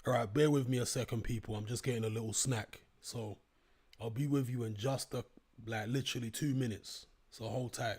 All right, bear with me a second, people. I'm just getting a little snack. So I'll be with you in just literally 2 minutes. So hold tight.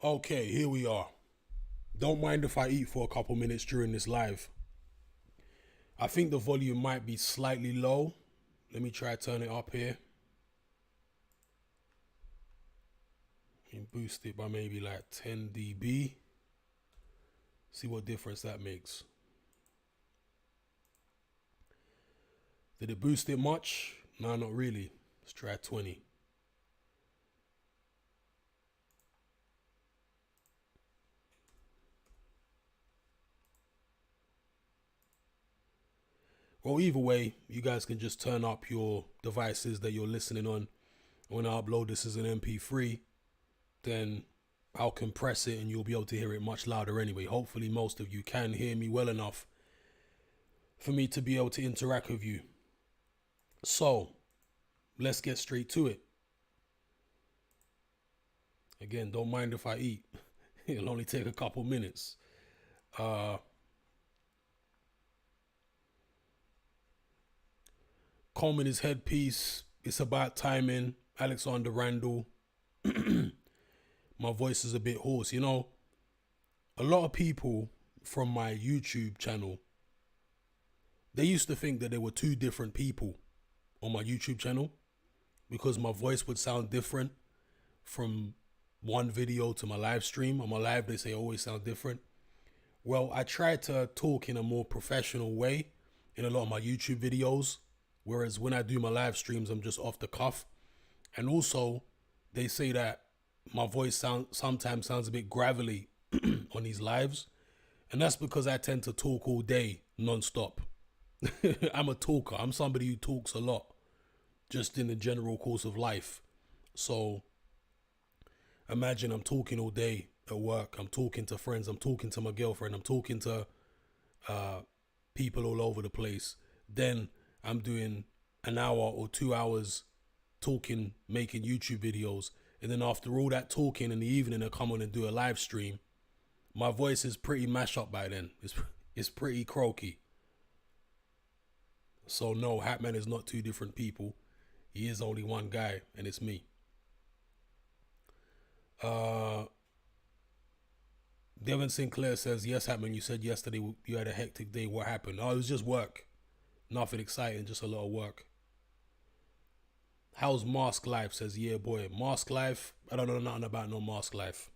Okay, here we are. Don't mind if I eat for a couple minutes during this live. I think the volume might be slightly low. Let me try turn it up here. And boost it by maybe like 10 dB. See what difference that makes. Did it boost it much? No, not really. Let's try 20. Well, either way, you guys can just turn up your devices that you're listening on. When I upload this as an MP3, then I'll compress it and you'll be able to hear it much louder anyway. Hopefully most of you can hear me well enough for me to be able to interact with you. So, let's get straight to it. Again, don't mind if I eat. It'll only take a couple minutes. Combing his headpiece. It's about timing. Alexander Randall. My voice is a bit hoarse. You know, a lot of people from my YouTube channel, they used to think that there were two different people on my YouTube channel because my voice would sound different from one video to my live stream. On my live, they say I always sound different. Well, I try to talk in a more professional way in a lot of my YouTube videos, whereas when I do my live streams, I'm just off the cuff. And also, they say that my voice sometimes sounds a bit gravelly on these lives, and that's because I tend to talk all day non-stop. I'm a talker. I'm somebody who talks a lot just in the general course of life. So imagine I'm talking all day at work. I'm talking to friends. I'm talking to my girlfriend. I'm talking to people all over the place. Then I'm doing an hour or 2 hours talking, making YouTube videos. And then after all that talking in the evening, I come on and do a live stream. My voice is pretty mashed up by then. It's pretty croaky. So no, Hatman is not two different people. He is only one guy, and it's me. Devin Sinclair says, yes, Hatman, you said yesterday you had a hectic day. What happened? Oh, it was just work. Nothing exciting, just a lot of work. How's Mask Life? Says, yeah, boy. Mask Life? I don't know nothing about no Mask Life.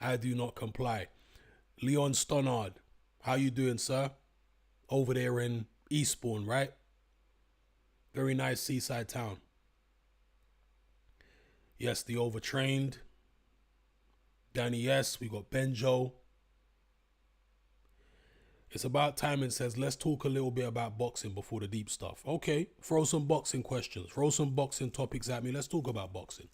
I do not comply. Leon Stonard, how you doing, sir? Over there in Eastbourne, right? Very nice seaside town. Yes, the overtrained. Danny S. We got Benjo. It's about time and says, let's talk a little bit about boxing before the deep stuff. Okay, throw some boxing questions. Throw some boxing topics at me. Let's talk about boxing.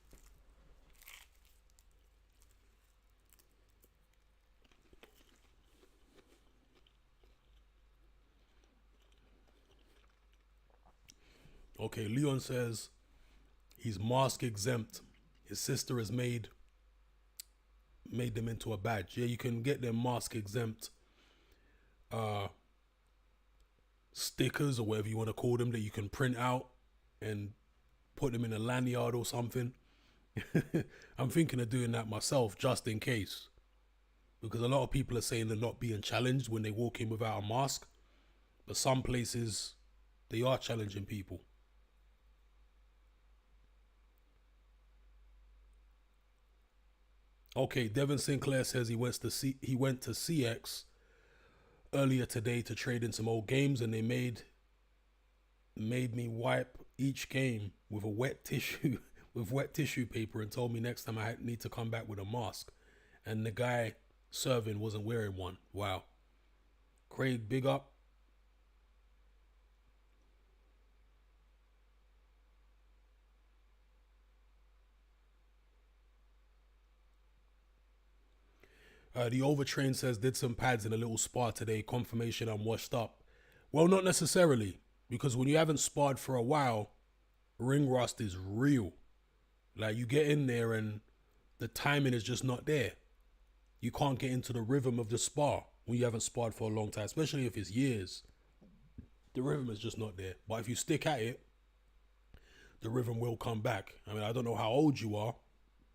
Okay, Leon says he's mask exempt. His sister has made them into a badge. Yeah, you can get them mask exempt stickers or whatever you want to call them that you can print out and put them in a lanyard or something. I'm thinking of doing that myself just in case. because a lot of people are saying they're not being challenged when they walk in without a mask, but some places they are challenging people. Okay, Devin Sinclair says he went to CX earlier today to trade in some old games, and they made me wipe each game with a wet tissue with wet tissue paper, and told me next time I need to come back with a mask. And the guy serving wasn't wearing one. Wow. Craig, big up. The Overtrain says, did some pads in a little spa today. Confirmation I'm washed up. Well, not necessarily, because when you haven't sparred for a while, ring rust is real. Like, you get in there and the timing is just not there. You can't get into the rhythm of the spar when you haven't sparred for a long time, especially if it's years. The rhythm is just not there. But if you stick at it, the rhythm will come back. I mean, I don't know how old you are,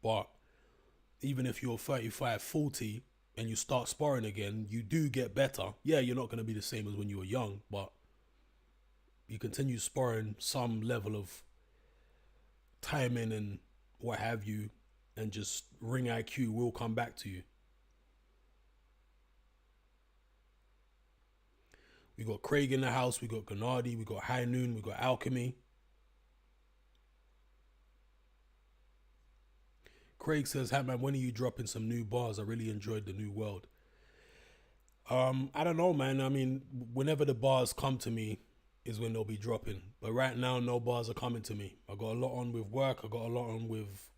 but even if you're 35, 40 and you start sparring again, you do get better. Yeah, you're not going to be the same as when you were young, but you continue sparring, some level of timing and what have you, and just ring IQ will come back to you. We got Craig in the house, we got Gennady, we got High Noon, we got Alchemy. Craig says, Hatman, when are you dropping some new bars? I really enjoyed the new world. I don't know, man. I mean, whenever the bars come to me is when they'll be dropping. But right now, no bars are coming to me. I got a lot on with work. I got a lot on with,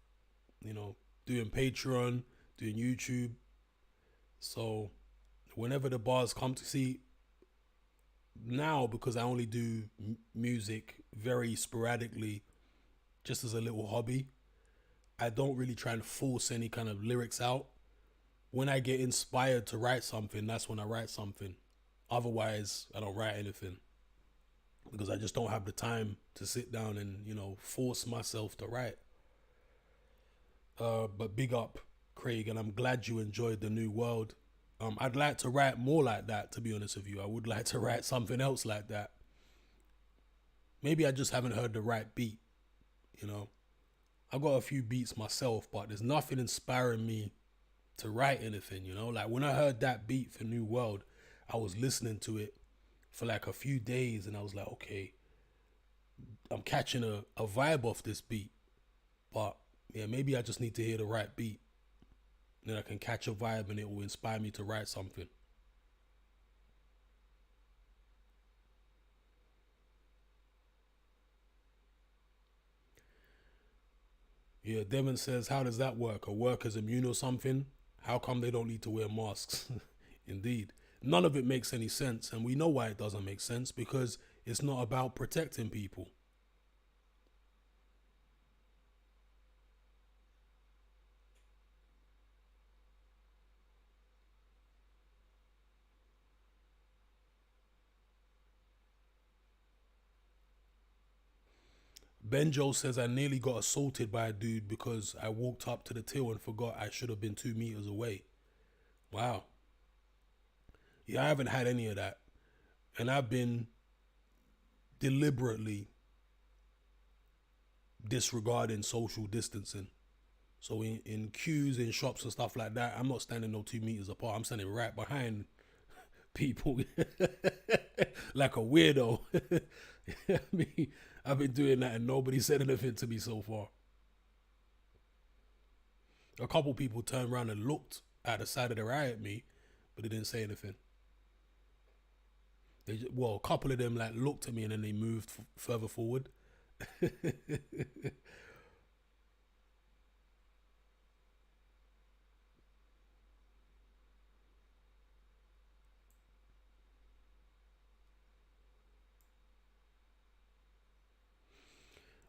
doing Patreon, doing YouTube. So whenever the bars come to see now, because I only do music very sporadically, just as a little hobby, I don't really try and force any kind of lyrics out. When I get inspired to write something, that's when I write something. Otherwise, I don't write anything, because I just don't have the time to sit down and, force myself to write. But big up, Craig, and I'm glad you enjoyed the new world. I'd like to write more like that, to be honest with you. I would like to write something else like that. Maybe I just haven't heard the right beat, I've got a few beats myself, but there's nothing inspiring me to write anything, Like, when I heard that beat for New World, I was listening to it for like a few days, and I was like, okay, I'm catching a vibe off this beat. But yeah, maybe I just need to hear the right beat. Then I can catch a vibe and it will inspire me to write something. Yeah, Devin says, how does that work? Are workers immune or something? How come they don't need to wear masks? Indeed. None of it makes any sense, and we know why it doesn't make sense, because it's not about protecting people. Benjo says, I nearly got assaulted by a dude because I walked up to the till and forgot I should have been 2 meters away. Wow. Yeah, I haven't had any of that. And I've been deliberately disregarding social distancing. So in queues, in shops and stuff like that, I'm not standing no 2 meters apart. I'm standing right behind people like a weirdo. I mean, I've been doing that and nobody said anything to me so far. A couple people turned around and looked at the side of their eye at me, but they didn't say anything. A couple of them like looked at me and then they moved further forward.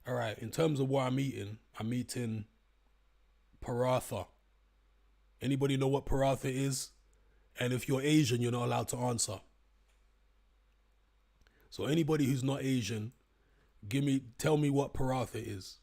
All right, in terms of what I'm eating paratha. Anybody know what paratha is? And if you're Asian, you're not allowed to answer. So anybody who's not Asian, tell me what paratha is.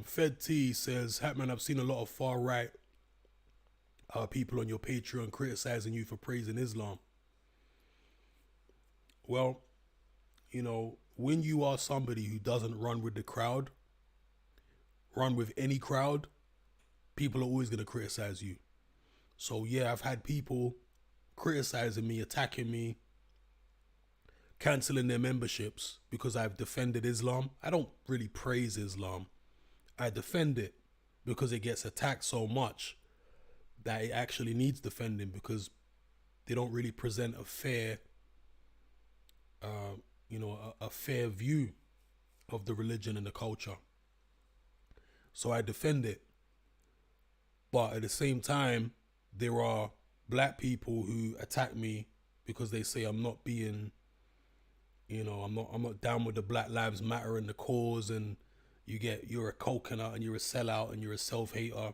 Fed T says, Hatman, I've seen a lot of far right people on your Patreon criticizing you for praising Islam. Well, when you are somebody who doesn't run with the crowd, run with any crowd, people are always going to criticize you. So yeah, I've had people criticizing me, attacking me, canceling their memberships because I've defended Islam. I don't really praise Islam. I defend it because it gets attacked so much that it actually needs defending, because they don't really present a fair, a fair view of the religion and the culture. So I defend it. But at the same time, there are black people who attack me because they say I'm not being, I'm not down with the Black Lives Matter and the cause, and you're a coconut and you're a sellout and you're a self-hater.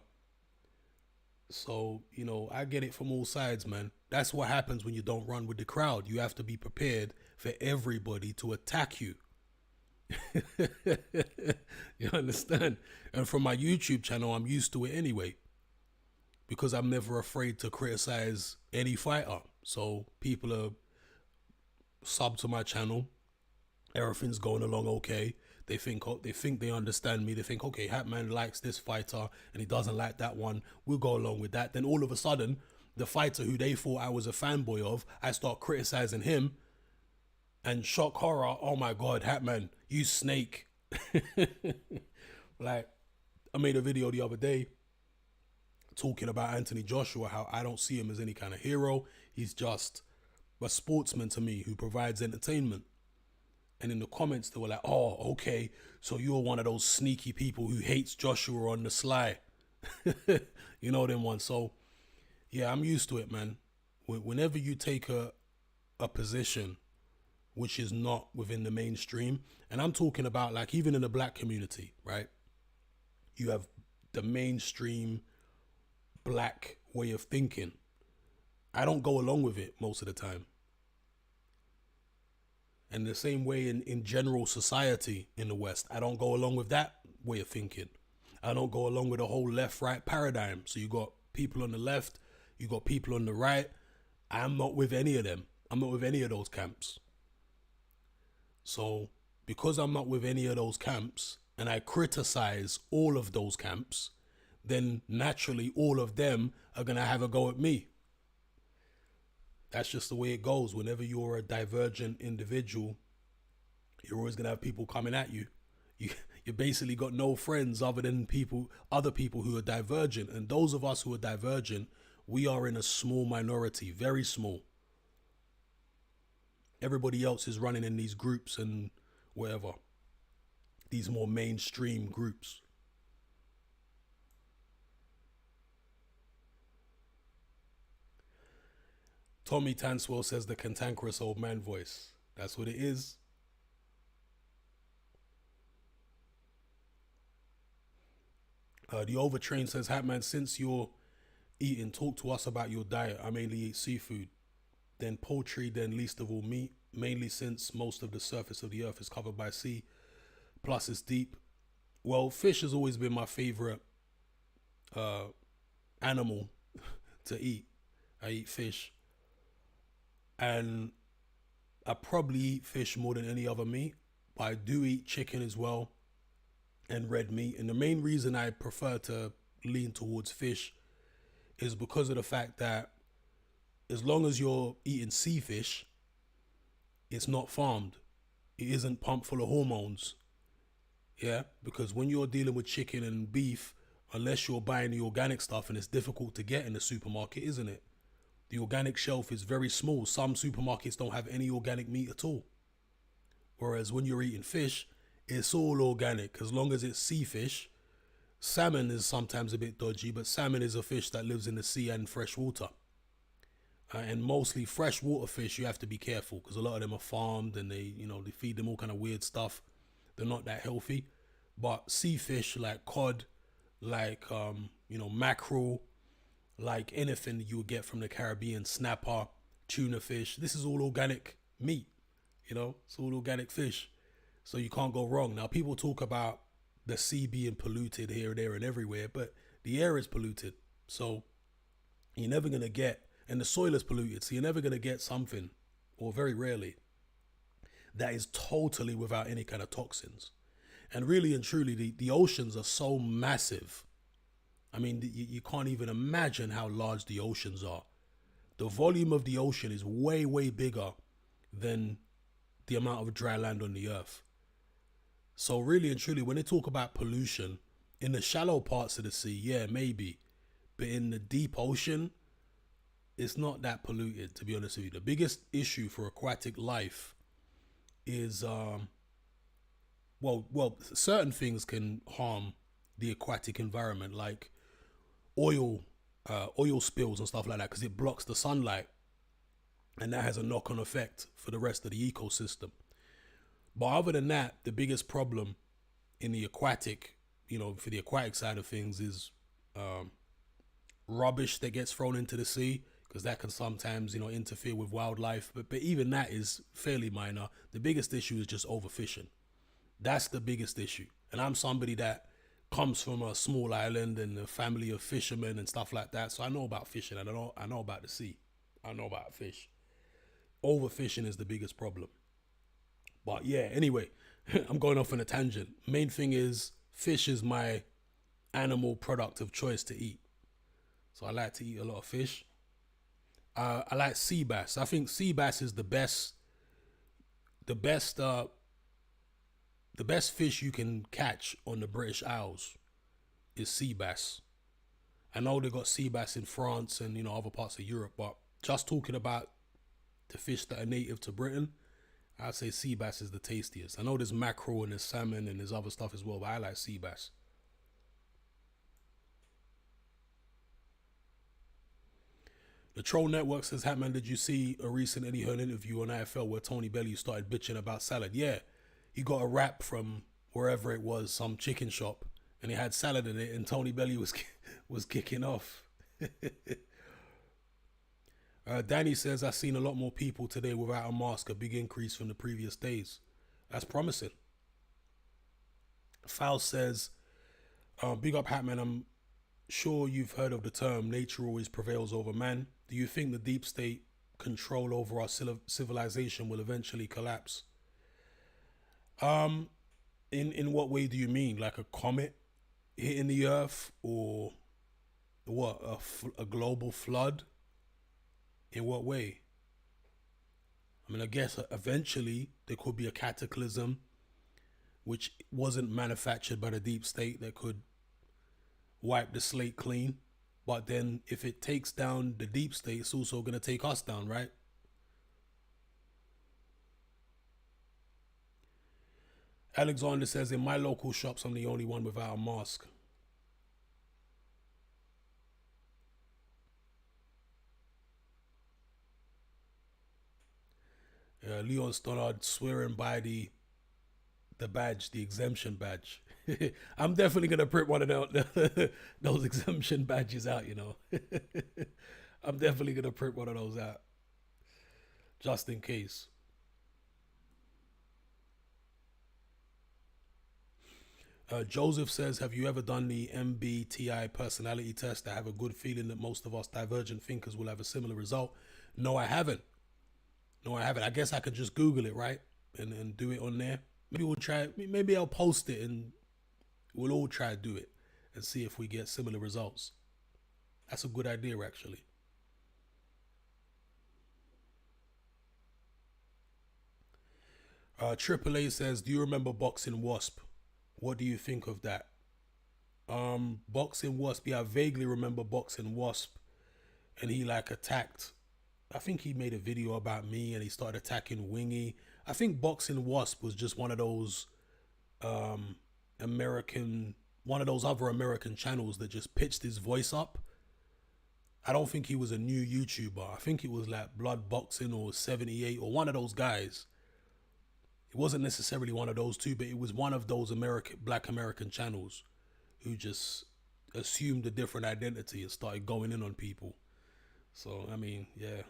So, I get it from all sides, man. That's what happens when you don't run with the crowd. You have to be prepared for everybody to attack you. You understand? And from my YouTube channel, I'm used to it anyway, because I'm never afraid to criticize any fighter. So people are sub to my channel. Everything's going along okay. They think they understand me. They think, okay, Hatman likes this fighter and he doesn't like that one. We'll go along with that. Then all of a sudden, the fighter who they thought I was a fanboy of, I start criticizing him. And shock horror, oh my God, Hatman, you snake. Like, I made a video the other day talking about Anthony Joshua, how I don't see him as any kind of hero. He's just a sportsman to me who provides entertainment. And in the comments, they were like, oh, okay, so you're one of those sneaky people who hates Joshua on the sly. You know them ones. So, yeah, I'm used to it, man. Whenever you take a position which is not within the mainstream, and I'm talking about, like, even in the black community, right? You have the mainstream black way of thinking. I don't go along with it most of the time. And the same way in general society in the West, I don't go along with that way of thinking. I don't go along with the whole left-right paradigm. So you got people on the left, you got people on the right. I'm not with any of them. I'm not with any of those camps. So because I'm not with any of those camps and I criticize all of those camps, then naturally all of them are going to have a go at me. That's just the way it goes. Whenever you're a divergent individual, you're always going to have people coming at you. You basically got no friends other than other people who are divergent. And those of us who are divergent, we are in a small minority, very small. Everybody else is running in these groups and whatever, these more mainstream groups. Tommy Tanswell says the cantankerous old man voice. That's what it is. The Overtrain says, Hatman, since you're eating, talk to us about your diet. I mainly eat seafood, then poultry, then least of all meat, mainly since most of the surface of the earth is covered by sea, plus it's deep. Well, fish has always been my favorite animal to eat. I eat fish. And I probably eat fish more than any other meat, but I do eat chicken as well and red meat. And the main reason I prefer to lean towards fish is because of the fact that as long as you're eating sea fish, it's not farmed. It isn't pumped full of hormones. Yeah, because when you're dealing with chicken and beef, unless you're buying the organic stuff, and it's difficult to get in the supermarket, isn't it? The organic shelf is very small. Some supermarkets don't have any organic meat at all. Whereas when you're eating fish, it's all organic. As long as it's sea fish. Salmon is sometimes a bit dodgy, but salmon is a fish that lives in the sea and fresh water. And mostly freshwater fish, you have to be careful because a lot of them are farmed and they feed them all kind of weird stuff. They're not that healthy. But sea fish like cod, like mackerel, like anything you would get from the Caribbean, snapper, tuna fish, this is all organic meat. It's all organic fish. So you can't go wrong. Now people talk about the sea being polluted here, there, and everywhere, but the air is polluted. So you're never going to get, and the soil is polluted, so you're never going to get something, or very rarely, that is totally without any kind of toxins. And really and truly, the oceans are so massive. I mean, you can't even imagine how large the oceans are. The volume of the ocean is way, way bigger than the amount of dry land on the earth. So really and truly, when they talk about pollution, in the shallow parts of the sea, yeah, maybe. But in the deep ocean, it's not that polluted, to be honest with you. The biggest issue for aquatic life is, certain things can harm the aquatic environment, like oil, oil spills and stuff like that, because it blocks the sunlight, and that has a knock-on effect for the rest of the ecosystem. But other than that, the biggest problem in the aquatic, for the aquatic side of things is rubbish that gets thrown into the sea, because that can sometimes, interfere with wildlife. But even that is fairly minor. The biggest issue is just overfishing. That's the biggest issue. And I'm somebody that comes from a small island and a family of fishermen and stuff like that. So I know about fishing, and I know about the sea. I know about fish. Overfishing is the biggest problem. But yeah, anyway, I'm going off on a tangent. Main thing is, fish is my animal product of choice to eat. So I like to eat a lot of fish. I like sea bass. I think sea bass is the best fish you can catch on the British Isles is sea bass. I know they got sea bass in France and other parts of Europe, but just talking about the fish that are native to Britain, I'd say sea bass is the tastiest. I know there's mackerel and there's salmon and there's other stuff as well, but I like sea bass. The Troll Network says, Hatman, did you see a recent Eddie Hearn interview on IFL where Tony Bellew started bitching about salad? Yeah, he got a wrap from wherever it was, some chicken shop, and it had salad in it, and Tony Bellew was kicking off. Danny says, I've seen a lot more people today without a mask, a big increase from the previous days. That's promising. Foul says, big up Hatman, I'm sure you've heard of the term nature always prevails over man. Do you think the deep state control over our civilization will eventually collapse? In what way do you mean? Like a comet hitting the earth, or what? A global flood? In what way? I mean, I guess eventually there could be a cataclysm which wasn't manufactured by the deep state that could wipe the slate clean. But then if it takes down the deep state, it's also going to take us down, right? Alexander says, in my local shops, I'm the only one without a mask. Leon Stoddard swearing by the badge, the exemption badge. I'm definitely going to print one of those exemption badges out, I'm definitely going to print one of those out. Just in case. Joseph says, have you ever done the MBTI personality test? I have a good feeling that most of us divergent thinkers will have a similar result. No, I haven't. I guess I could just Google it, right? And do it on there. Maybe we'll try. Maybe I'll post it and we'll all try to do it and see if we get similar results. That's a good idea, actually. AAA says, do you remember Boxing Wasp? What do you think of that? Boxing Wasp, yeah, I vaguely remember Boxing Wasp. And he attacked, I think he made a video about me and he started attacking Wingy. I think Boxing Wasp was just one of those one of those other American channels that just pitched his voice up. I don't think he was a new YouTuber. I think it was like Blood Boxing or 78 or one of those guys. It wasn't necessarily one of those two, but it was one of those black American channels who just assumed a different identity and started going in on people. So, I mean, yeah.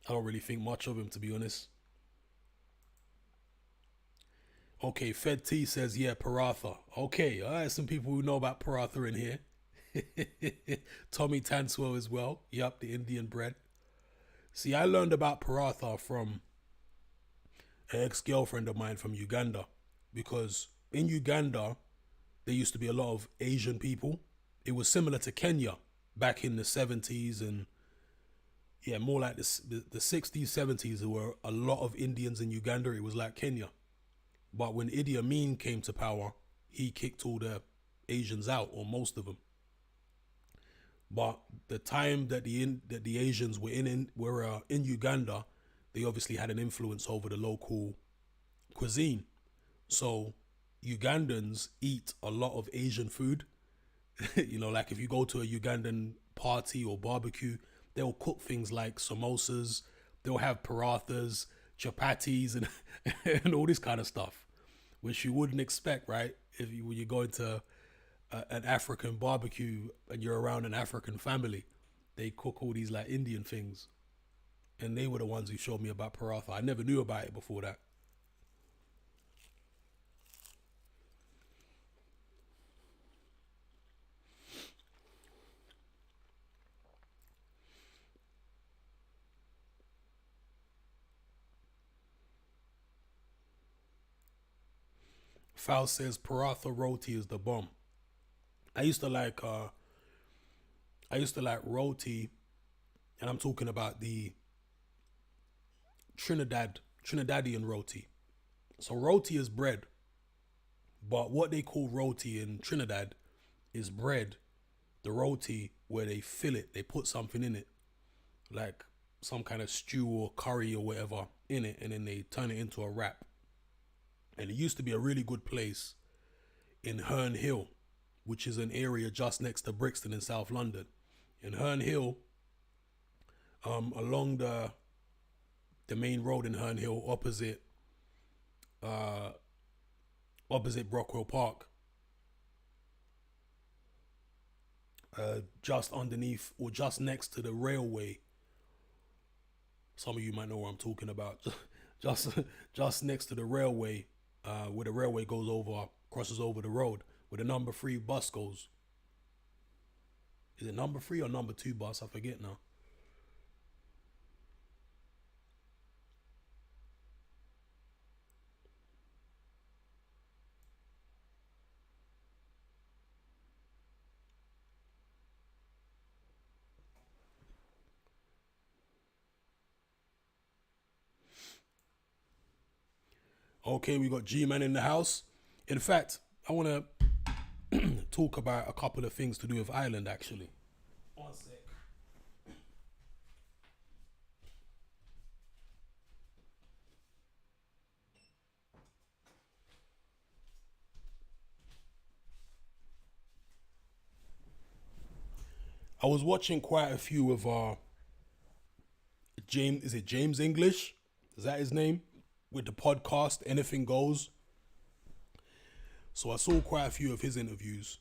I don't really think much of him, to be honest. Okay, Fed T says, yeah, paratha. Okay, all right, some people who know about paratha in here. Tommy Tanswell as well. Yup, the Indian bread. See, I learned about paratha from an ex-girlfriend of mine from Uganda, because in Uganda there used to be a lot of Asian people. It was similar to Kenya back in the 70s, and yeah, more like the 60s, 70s. There were a lot of Indians in Uganda. It was like Kenya. But when Idi Amin came to power, he kicked all the Asians out, or most of them. But the time that the Asians were in Uganda, they obviously had an influence over the local cuisine. So Ugandans eat a lot of Asian food. Like if you go to a Ugandan party or barbecue, they'll cook things like samosas, they'll have parathas, chapatis, and and all this kind of stuff, which you wouldn't expect, right? When you go into an African barbecue and you're around an African family, they cook all these like Indian things, and they were the ones who showed me about paratha. I never knew about it before that. Faust says paratha roti is the bomb. I used to like roti, and I'm talking about the Trinidadian roti. So roti is bread, but what they call roti in Trinidad is bread, the roti where they fill it, they put something in it, like some kind of stew or curry or whatever in it, and then they turn it into a wrap. And it used to be a really good place in Herne Hill, which is an area just next to Brixton in South London. In Herne Hill, along the main road in Herne Hill, uh, opposite Brockwell Park, just underneath or just next to the railway. Some of you might know where I'm talking about. just just next to the railway, where the railway crosses over the road, where the number 3 bus goes. Is it number 3 or number 2 bus? I forget now. Okay, we got G-Man in the house. In fact, I want to talk about a couple of things to do with Ireland, actually. One sec. I was watching quite a few of James. Is it James English? Is that his name? With the podcast, Anything Goes. So I saw quite a few of his interviews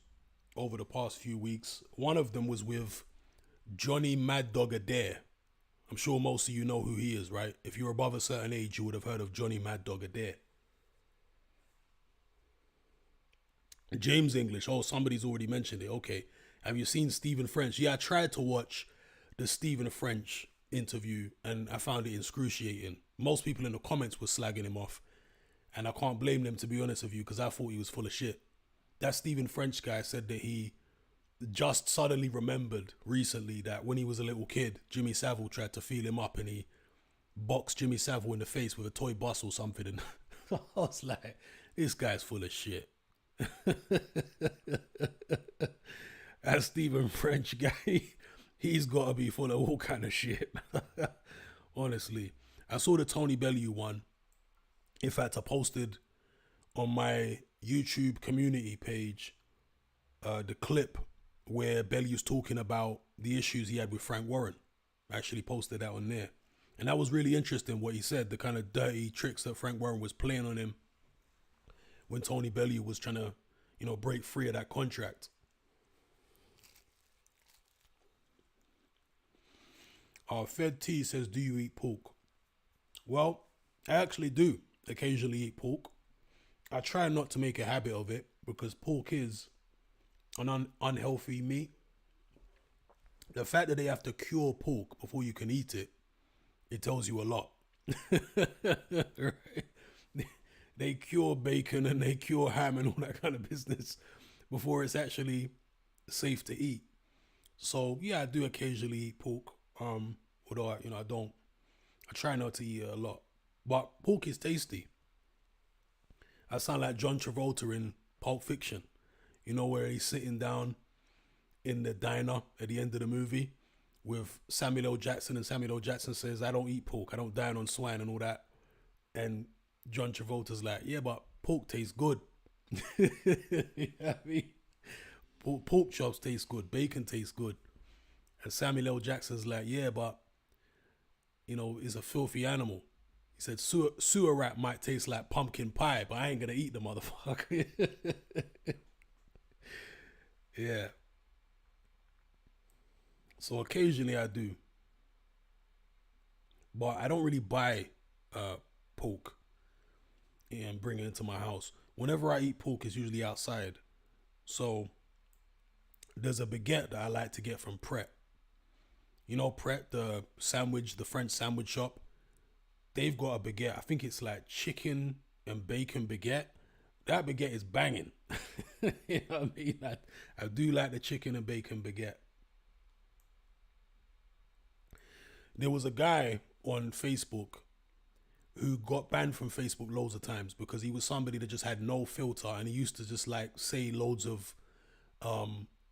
over the past few weeks. One of them was with Johnny Mad Dog Adair. I'm sure most of you know who he is, right? If you're above a certain age, you would have heard of Johnny Mad Dog Adair. James English. Oh, somebody's already mentioned it. Okay. Have you seen Stephen French? Yeah, I tried to watch the Stephen French interview and I found it excruciating. Most people in the comments were slagging him off. And I can't blame them, to be honest with you, because I thought he was full of shit. That Stephen French guy said that he just suddenly remembered recently that when he was a little kid, Jimmy Savile tried to feel him up and he boxed Jimmy Savile in the face with a toy bus or something. And I was like, this guy's full of shit. That Stephen French guy, he's got to be full of all kind of shit. Honestly. I saw the Tony Bellew one. In fact, I posted on my YouTube community page the clip where Bellew's talking about the issues he had with Frank Warren. I actually posted that on there. And that was really interesting what he said, the kind of dirty tricks that Frank Warren was playing on him when Tony Bellew was trying to, break free of that contract. Fed T says, do you eat pork? Well, I actually do occasionally eat pork. I try not to make a habit of it because pork is an unhealthy meat. The fact that they have to cure pork before you can eat it, it tells you a lot. Right? They cure bacon and they cure ham and all that kind of business before it's actually safe to eat. So yeah, I do occasionally eat pork. Although I don't. I try not to eat it a lot. But pork is tasty. I sound like John Travolta in Pulp Fiction. You know where he's sitting down in the diner at the end of the movie with Samuel L. Jackson, and Samuel L. Jackson says, "I don't eat pork. I don't dine on swine and all that." And John Travolta's like, "Yeah, but pork tastes good." You know what I mean? Pork chops taste good. Bacon tastes good. And Samuel L. Jackson's like, "Yeah, but it's a filthy animal." He said, "Sewer rat might taste like pumpkin pie, but I ain't gonna eat the motherfucker." Yeah. So occasionally I do, but I don't really buy uh, pork and bring it into my house. Whenever I eat pork, it's usually outside. So there's a baguette that I like to get from Pret. You know Pret, the sandwich, the French sandwich shop. They've got a baguette. I think it's like chicken and bacon baguette. That baguette is banging. You know what I mean? I do like the chicken and bacon baguette. There was a guy on Facebook who got banned from Facebook loads of times because he was somebody that just had no filter, and he used to just like say loads of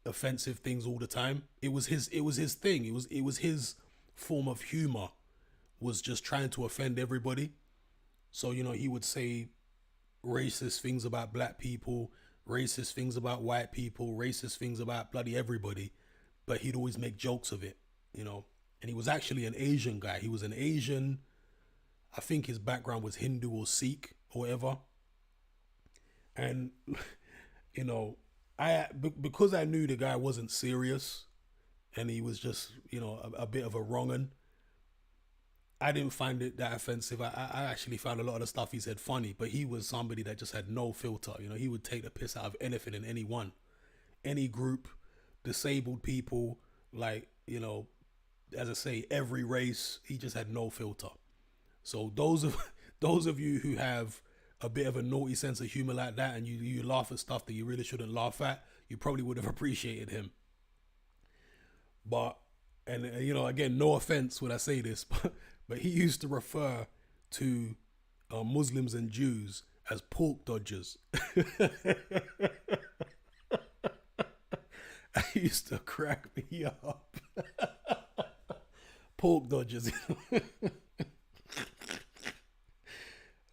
offensive things all the time. It was his thing. It was his form of humor, was just trying to offend everybody. So he would say racist things about black people, racist things about white people, racist things about bloody everybody, but he'd always make jokes of it, you know. And he was actually an Asian guy. He was an Asian. I think his background was Hindu or Sikh or whatever. And you know, because I knew the guy wasn't serious and he was just a bit of a wrong un. I didn't find it that offensive. I actually found a lot of the stuff he said funny, but he was somebody that just had no filter. He would take the piss out of anything and anyone, any group, disabled people, like, as I say, every race. He just had no filter. So those of those of you who have a bit of a naughty sense of humor like that, and you laugh at stuff that you really shouldn't laugh at, you probably would have appreciated him. But and again, no offense when I say this, but he used to refer to Muslims and Jews as pork dodgers. I used to crack me up. Pork dodgers.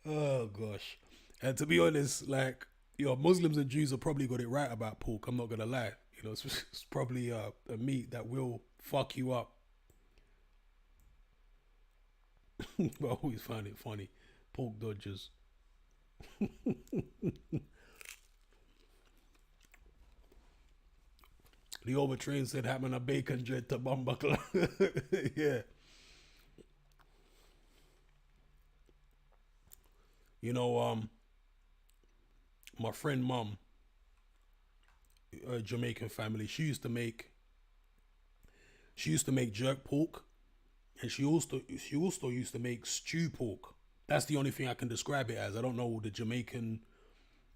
Oh gosh. And to be honest, like, Muslims and Jews have probably got it right about pork. I'm not gonna lie. It's probably a meat that will fuck you up. But I always find it funny. Pork dodgers. The overtrain said having a bacon dread to bumbuckle. Yeah. You know, my friend mom, a Jamaican family, she used to make jerk pork, and she also used to make stew pork. That's the only thing I can describe it as. I don't know the Jamaican.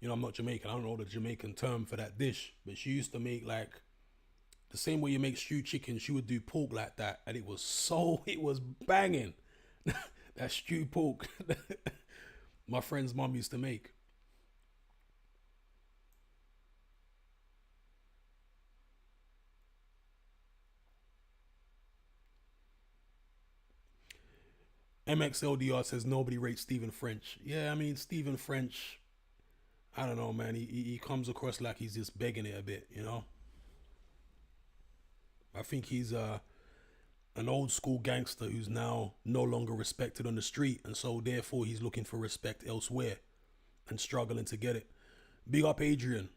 I'm not Jamaican. I don't know the Jamaican term for that dish. But she used to make, like, the same way you make stewed chicken. She would do pork like that, and it was banging. That stewed pork. My friend's mom used to make. MXLDR says nobody rates Stephen French. Yeah, I mean, Stephen French, I don't know, man. He comes across like he's just begging it a bit. I think he's an old school gangster who's now no longer respected on the street, and so therefore he's looking for respect elsewhere and struggling to get it. Big up Adrian.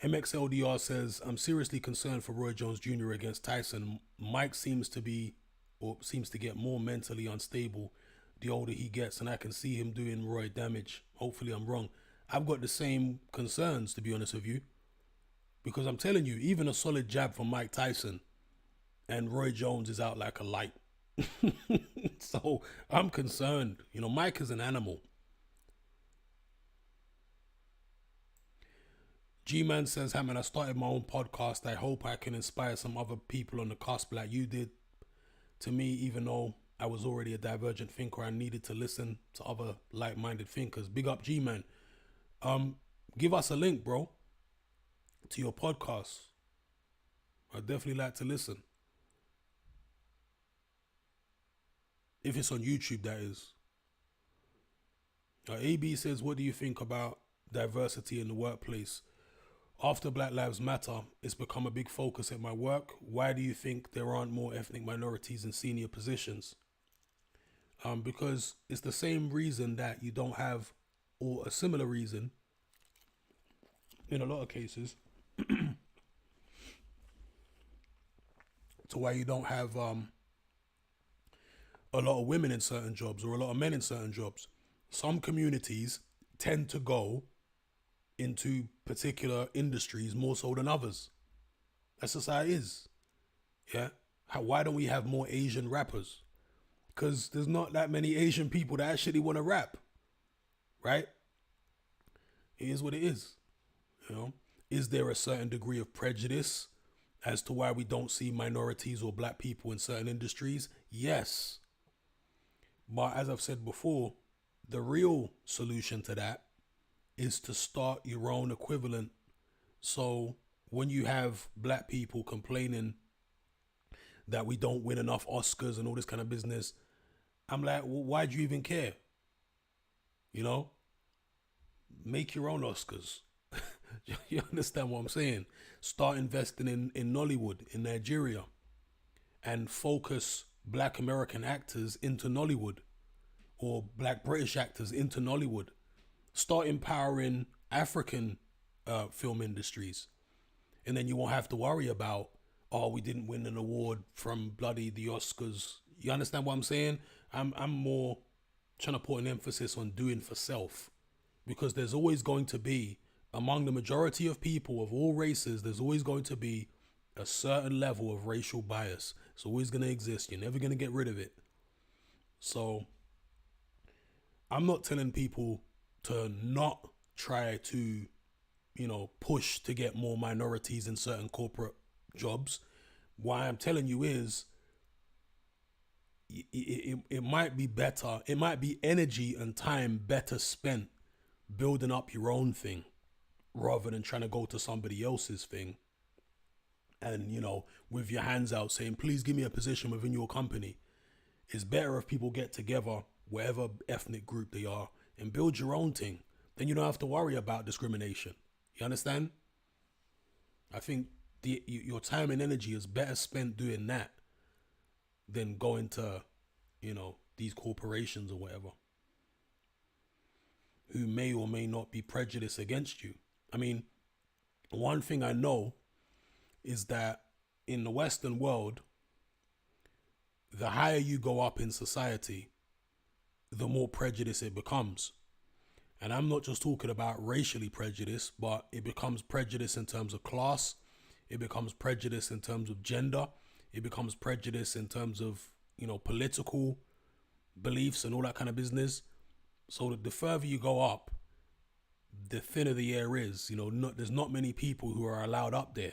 MXLDR says, I'm seriously concerned for Roy Jones Jr. against Tyson. Mike seems to get more mentally unstable the older he gets, and I can see him doing Roy damage. Hopefully I'm wrong. I've got the same concerns, to be honest with you, because I'm telling you, even a solid jab from Mike Tyson and Roy Jones is out like a light. So I'm concerned. You know, Mike is an animal. G-Man says, "Hey man, I started my own podcast. I hope I can inspire some other people on the cusp like you did. To me, even though I was already a divergent thinker, I needed to listen to other like-minded thinkers." Big up G-Man. Give us a link, bro, to your podcast. I'd definitely like to listen. If it's on YouTube, that is. AB says, "What do you think about diversity in the workplace? After Black Lives Matter, it's become a big focus at my work. Why do you think there aren't more ethnic minorities in senior positions?" Because it's the same reason that you don't have, or a similar reason, in a lot of cases, to why you don't have a lot of women in certain jobs or a lot of men in certain jobs. Some communities tend to go into particular industries more so than others. That's just how it is. Yeah. Why don't we have more Asian rappers? Because there's not that many Asian people that actually want to rap. Right? It is what it is. You know? Is there a certain degree of prejudice as to why we don't see minorities or black people in certain industries? Yes. But as I've said before, the real solution to that is to start your own equivalent. So when you have black people complaining that we don't win enough Oscars and all this kind of business, I'm like, well, why do you even care? You know, make your own Oscars. You understand what I'm saying? Start investing in Nollywood in Nigeria and focus black American actors into Nollywood or black British actors into Nollywood. Start empowering African film industries. And then you won't have to worry about, oh, we didn't win an award from bloody the Oscars. You understand what I'm saying? I'm more trying to put an emphasis on doing for self, because there's always going to be, among the majority of people of all races, there's always going to be a certain level of racial bias. It's always going to exist. You're never going to get rid of it. So I'm not telling people to not try to, you know, push to get more minorities in certain corporate jobs. Why I'm telling you is it might be better, it might be energy and time better spent building up your own thing rather than trying to go to somebody else's thing and, you know, with your hands out saying, please give me a position within your company. It's better if people get together, whatever ethnic group they are, and build your own thing. Then you don't have to worry about discrimination. You understand? I think your time and energy is better spent doing that than going to, you know, these corporations or whatever, who may or may not be prejudiced against you. I mean, one thing I know is that in the Western world, the higher you go up in society, the more prejudice it becomes. And I'm not just talking about racially prejudice, but it becomes prejudice in terms of class. It becomes prejudice in terms of gender. It becomes prejudice in terms of, you know, political beliefs and all that kind of business. So the further you go up, the thinner the air is. You know, there's not many people who are allowed up there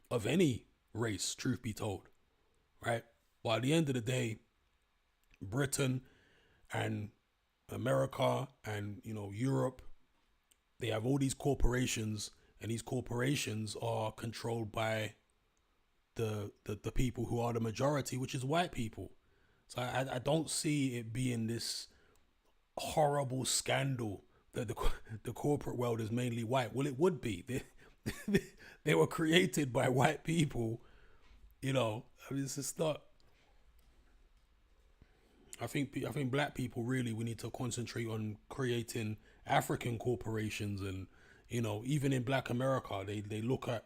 of any race, truth be told, right? But at the end of the day, Britain and America and, you know, Europe, they have all these corporations, and these corporations are controlled by the people who are the majority, which is white people. So I don't see it being this horrible scandal that the corporate world is mainly white. Well, it would be. They were created by white people, you know. I mean, it's just not. I think black people really, we need to concentrate on creating African corporations, and, you know, even in Black America, they look at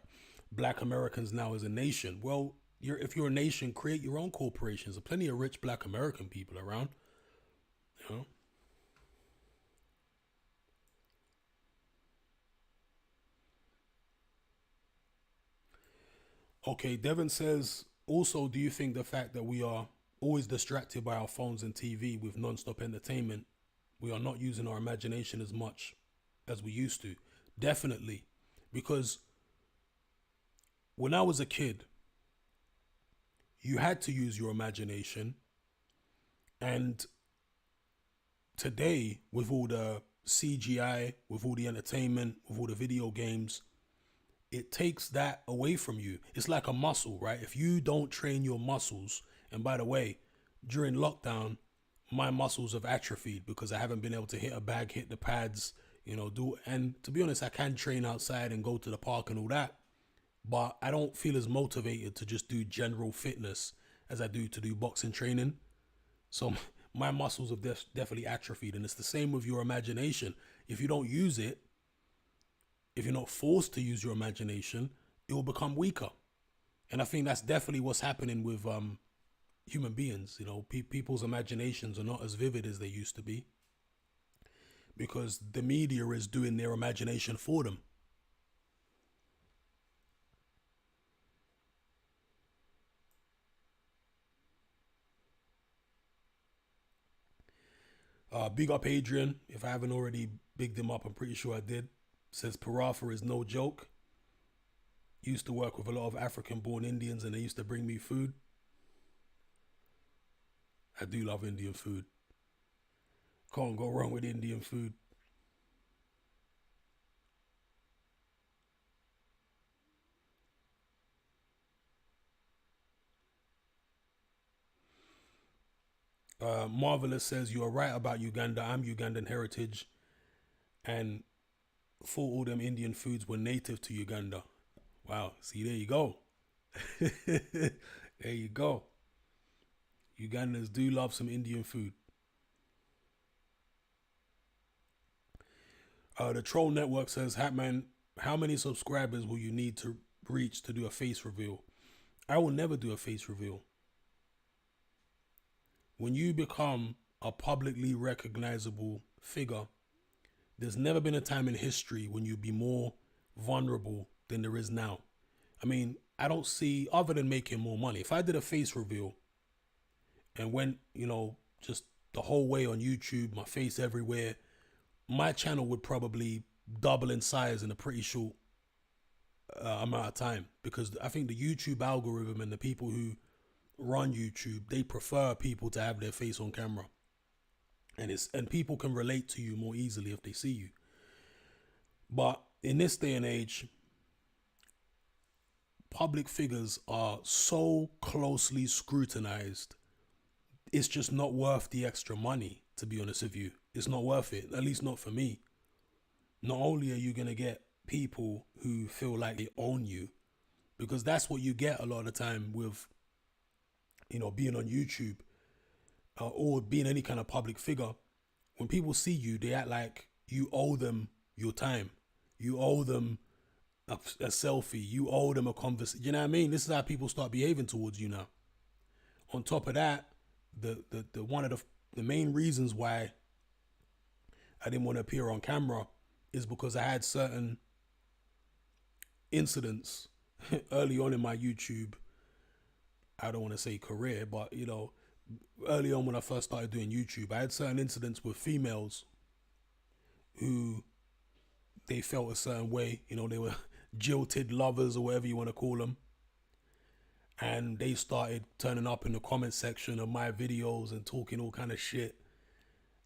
Black Americans now as a nation. Well, if you're a nation, create your own corporations. There's plenty of rich black American people around. You know. Okay, Devin says, also, do you think the fact that we are always distracted by our phones and TV with non-stop entertainment, we are not using our imagination as much as we used to? Definitely. Because when I was a kid, you had to use your imagination. And today, with all the CGI, with all the entertainment, with all the video games, it takes that away from you. It's like a muscle, right? If you don't train your muscles, and by the way, during lockdown, my muscles have atrophied because I haven't been able to hit a bag, hit the pads, and to be honest, I can train outside and go to the park and all that, but I don't feel as motivated to just do general fitness as I do to do boxing training. So my muscles have definitely atrophied, and it's the same with your imagination. If you don't use it, if you're not forced to use your imagination, it will become weaker. And I think that's definitely what's happening with human beings. People's imaginations are not as vivid as they used to be because the media is doing their imagination for them. Big up Adrian. If I haven't already bigged him up, I'm pretty sure I did. Says Parafa is no joke. Used to work with a lot of African-born Indians and they used to bring me food. I do love Indian food. Can't go wrong with Indian food. Marvelous says, you are right about Uganda. I'm Ugandan heritage. And for all them Indian foods were native to Uganda. Wow. See, there you go. There you go. Ugandans do love some Indian food. The Troll Network says, Hatman, how many subscribers will you need to reach to do a face reveal? I will never do a face reveal. When you become a publicly recognizable figure, there's never been a time in history when you'd be more vulnerable than there is now. I mean, I don't see, other than making more money, if I did a face reveal and went, just the whole way on YouTube, my face everywhere, my channel would probably double in size in a pretty short amount of time, because I think the YouTube algorithm and the people who run YouTube, they prefer people to have their face on camera, and people can relate to you more easily if they see you. But in this day and age, public figures are so closely scrutinized, it's just not worth the extra money, to be honest with you. It's not worth it, at least not for me. Not only are you going to get people who feel like they own you, because that's what you get a lot of the time with, being on YouTube or being any kind of public figure. When people see you, they act like you owe them your time. You owe them a selfie. You owe them a conversation. You know what I mean? This is how people start behaving towards you now. On top of that, the one of the main reasons why I didn't want to appear on camera is because I had certain incidents early on in my YouTube, I don't want to say career, but early on when I first started doing YouTube, I had certain incidents with females who they felt a certain way. They were jilted lovers or whatever you want to call them. And they started turning up in the comment section of my videos and talking all kind of shit.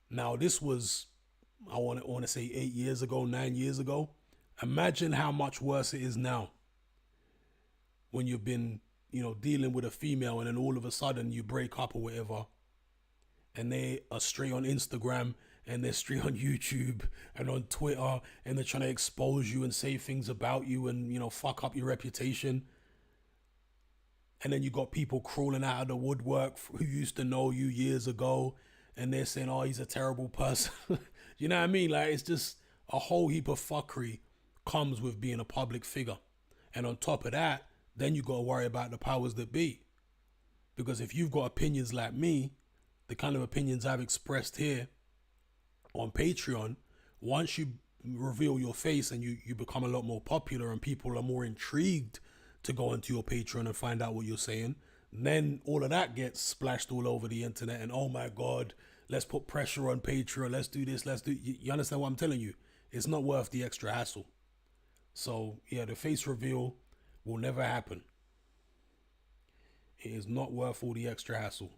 Now, this was, I want to say 8 years ago, 9 years ago. Imagine how much worse it is now when you've been, dealing with a female and then all of a sudden you break up or whatever and they are straight on Instagram and they're straight on YouTube and on Twitter and they're trying to expose you and say things about you and, fuck up your reputation. And then you got people crawling out of the woodwork who used to know you years ago and they're saying, oh, he's a terrible person. You know what I mean? Like, it's just a whole heap of fuckery comes with being a public figure. And on top of that, then you got to worry about the powers that be. Because if you've got opinions like me, the kind of opinions I've expressed here on Patreon, once you reveal your face and you become a lot more popular and people are more intrigued to go onto your Patreon and find out what you're saying, then all of that gets splashed all over the internet and, oh my God, let's put pressure on Patreon, let's do this, you understand what I'm telling you? It's not worth the extra hassle. So yeah, the face reveal will never happen. It is not worth all the extra hassle.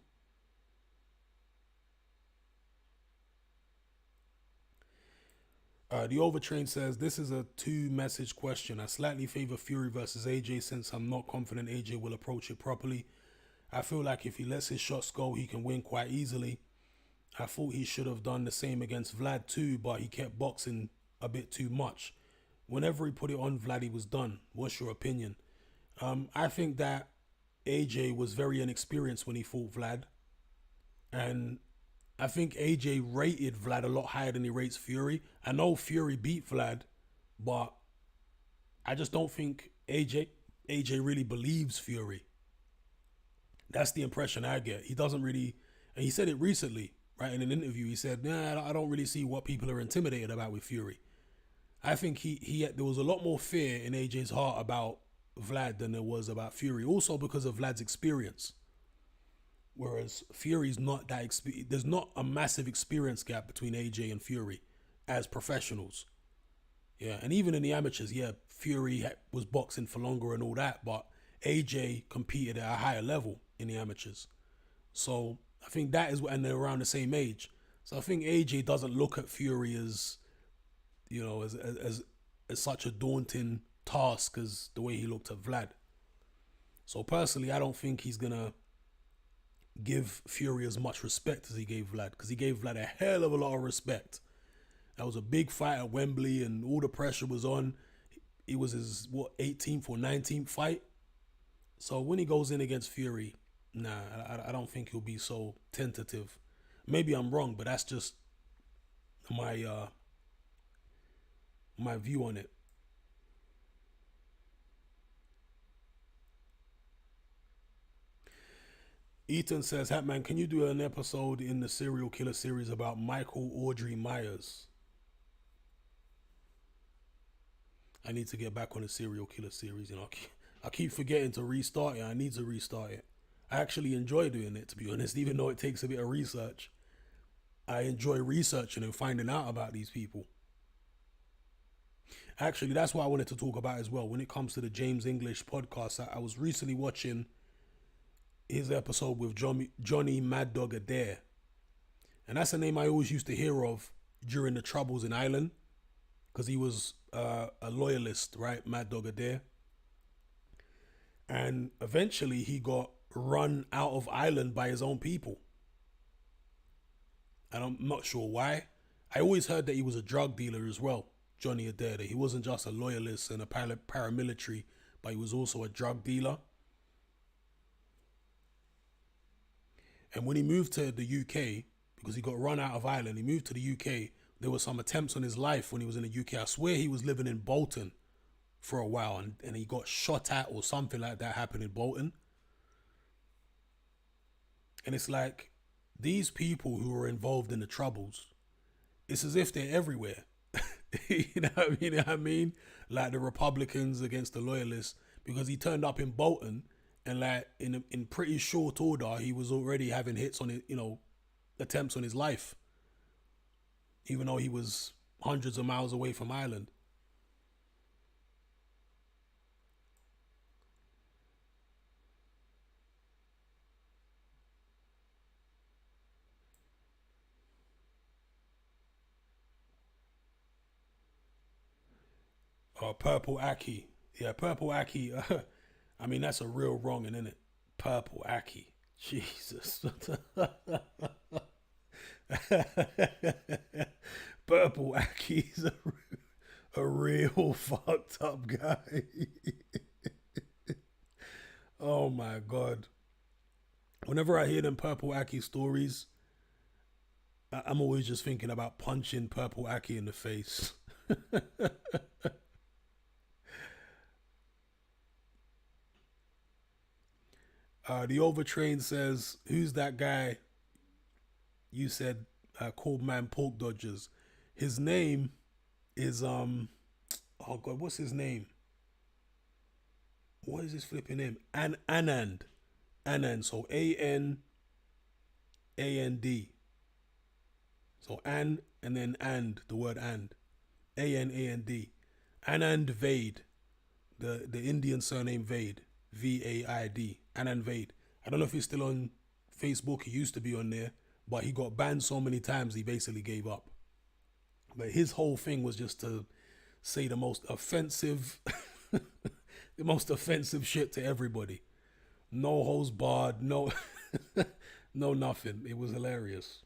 The Overtrain says, this is a 2-message question. I slightly favor Fury versus AJ since I'm not confident AJ will approach it properly. I feel like if he lets his shots go, he can win quite easily. I thought he should have done the same against Vlad too, but he kept boxing a bit too much. Whenever he put it on Vlad, he was done. What's your opinion? I think that AJ was very inexperienced when he fought Vlad. And I think AJ rated Vlad a lot higher than he rates Fury. I know Fury beat Vlad, but I just don't think AJ really believes Fury. That's the impression I get. He doesn't really, and he said it recently, right, in an interview. He said, nah, I don't really see what people are intimidated about with Fury. I think there was a lot more fear in AJ's heart about Vlad than there was about Fury. Also because of Vlad's experience. Whereas Fury's not that there's not a massive experience gap between AJ and Fury as professionals. Yeah, and even in the amateurs, yeah, Fury was boxing for longer and all that, but AJ competed at a higher level in the amateurs. So I think that is, and they're around the same age. So I think AJ doesn't look at Fury as, you know, as such a daunting task as the way he looked at Vlad. So personally, I don't think he's gonna give Fury as much respect as he gave Vlad, because he gave Vlad a hell of a lot of respect. That was a big fight at Wembley and all the pressure was on. It was his 18th or 19th fight. So when he goes in against Fury, nah, I don't think he'll be so tentative. Maybe I'm wrong, but that's just my my view on it. Ethan says, Hatman, can you do an episode in the serial killer series about Michael Audrey Myers? I need to get back on the serial killer series. You know, I keep forgetting to restart it. I need to restart it. I actually enjoy doing it, to be honest, even though it takes a bit of research. I enjoy researching and finding out about these people. Actually, that's what I wanted to talk about as well. When it comes to the James English podcast, I was recently watching his episode with Johnny Mad Dog Adair. And that's a name I always used to hear of during the Troubles in Ireland, because he was a loyalist, right? Mad Dog Adair. And eventually he got run out of Ireland by his own people. And I'm not sure why. I always heard that he was a drug dealer as well, Johnny Adair. That he wasn't just a loyalist and a paramilitary, but he was also a drug dealer. And when he moved to the UK, because he got run out of Ireland, he moved to the UK. There were some attempts on his life when he was in the UK. I swear he was living in Bolton for a while, and he got shot at or something like that happened in Bolton. And it's like, these people who are involved in the Troubles, it's as if they're everywhere. You know what I mean? Like the Republicans against the Loyalists, because he turned up in Bolton, and like in pretty short order, he was already having hits on it, you know, attempts on his life, even though he was hundreds of miles away from Ireland. Purple Aki. Yeah, Purple Aki. I mean, that's a real wrong, isn't it? Purple Aki. Jesus. Purple Aki's a real fucked up guy. Oh my God. Whenever I hear them Purple Aki stories, I'm always just thinking about punching Purple Aki in the face. The overtrained says, "Who's that guy you said called man pork dodgers? His name is oh god, what's his name? What is his flipping name? Anand. Anand. So ANAND. So and then and the word and ANAND. Anand Vaid. The Indian surname Vaid. VAID. Anand Vaid. I don't know if he's still on Facebook. He used to be on there, but he got banned so many times he basically gave up. But his whole thing was just to say the most offensive the most offensive shit to everybody. No hose barred, no no nothing. It was hilarious.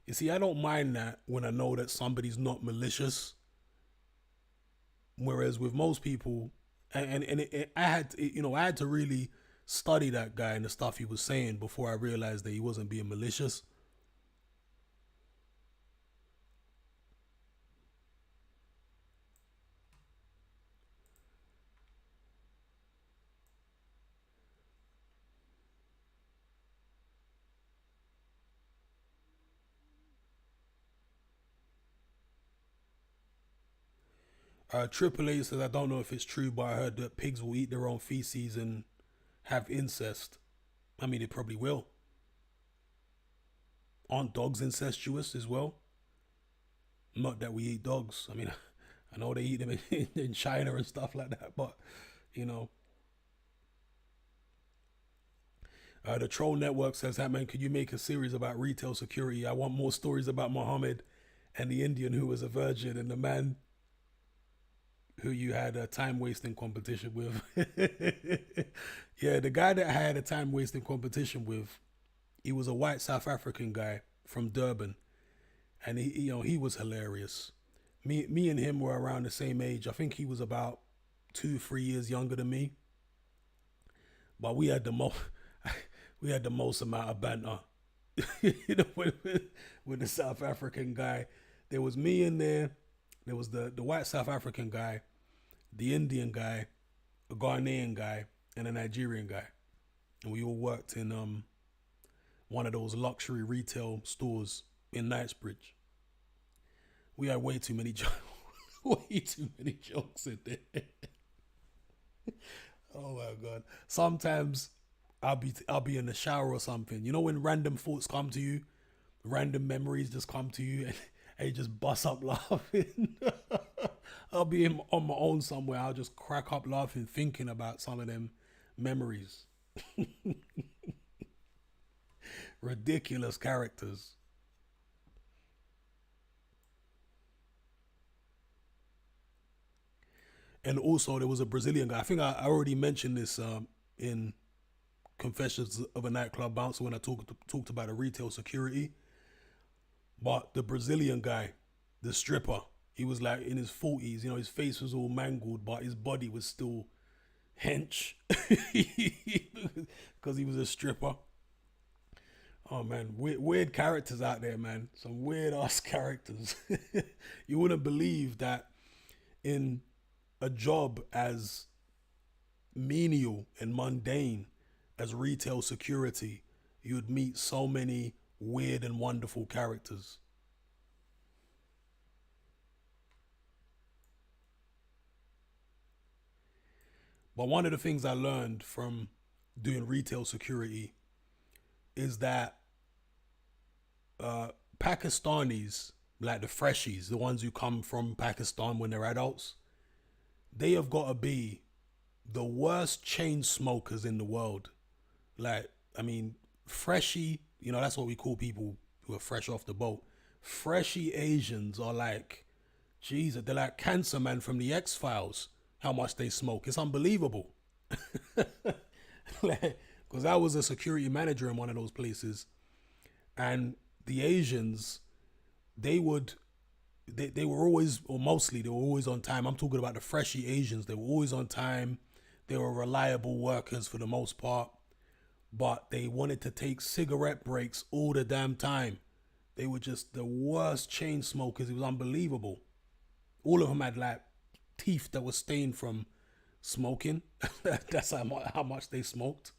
You see, I don't mind that when I know that somebody's not malicious. Whereas with most people, I had to, I had to really study that guy and the stuff he was saying before I realized that he wasn't being malicious. Triple A says, I don't know if it's true, but I heard that pigs will eat their own feces and have incest. I mean, they probably will. Aren't dogs incestuous as well? Not that we eat dogs. I mean, I know they eat them in China and stuff like that, but you know. The Troll Network says, "Hey man, could you make a series about retail security? I want more stories about Muhammad and the Indian who was a virgin and the man who you had a time wasting competition with." Yeah, the guy that I had a time wasting competition with, he was a white South African guy from Durban, and he was hilarious. Me and him were around the same age. I think he was about 2 3 years younger than me, but we had the most we had the most amount of banter. With the South African guy, there was me in there. There was the white South African guy, the Indian guy, a Ghanaian guy, and a Nigerian guy, and we all worked in one of those luxury retail stores in Knightsbridge. We had way too many way too many jokes in there. Oh my god! Sometimes I'll be in the shower or something. You know when random thoughts come to you, random memories just come to you, and you just bust up laughing. I'll be on my own somewhere. I'll just crack up laughing thinking about some of them memories. Ridiculous characters. And also there was a Brazilian guy. I think I already mentioned this in Confessions of a Nightclub Bouncer when I talked about the retail security. But the Brazilian guy, the stripper, he was like in his 40s. His face was all mangled, but his body was still hench because he was a stripper. Oh man, weird characters out there, man. Some weird ass characters. You wouldn't believe that in a job as menial and mundane as retail security, you'd meet so many weird and wonderful characters. But one of the things I learned from doing retail security is that Pakistanis, like the freshies, the ones who come from Pakistan when they're adults, they have got to be the worst chain smokers in the world. Like, I mean, freshy, that's what we call people who are fresh off the boat. Freshy Asians are like, Jesus, they're like Cancer Man from the X Files. How much they smoke. It's unbelievable. Because I was a security manager in one of those places, and the Asians, they would, they were always, or mostly, they were always on time. I'm talking about the freshy Asians. They were always on time. They were reliable workers for the most part, but they wanted to take cigarette breaks all the damn time. They were just the worst chain smokers. It was unbelievable. All of them had like teeth that were stained from smoking. That's how much they smoked.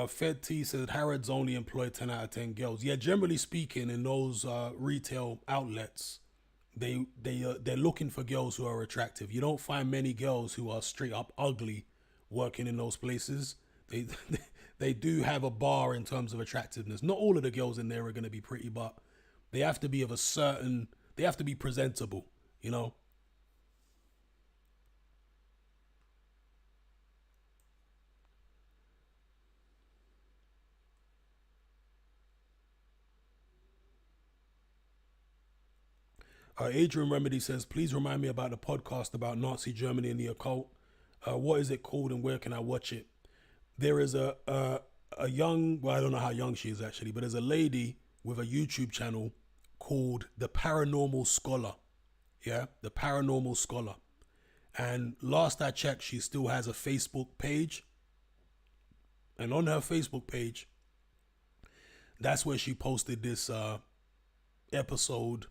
Fed T said Harrods only employ 10 out of 10 girls. Yeah, generally speaking, in those retail outlets, they're looking for girls who are attractive. You don't find many girls who are straight up ugly working in those places. They they do have a bar in terms of attractiveness. Not all of the girls in there are going to be pretty, but they have to be of a certain. They have to be presentable. You know. Adrian Remedy says, please remind me about the podcast about Nazi Germany and the occult. What is it called and where can I watch it? There is a young, well, I don't know how young she is actually, but there's a lady with a YouTube channel called The Paranormal Scholar. Yeah, The Paranormal Scholar. And last I checked, she still has a Facebook page. And on her Facebook page, that's where she posted this episode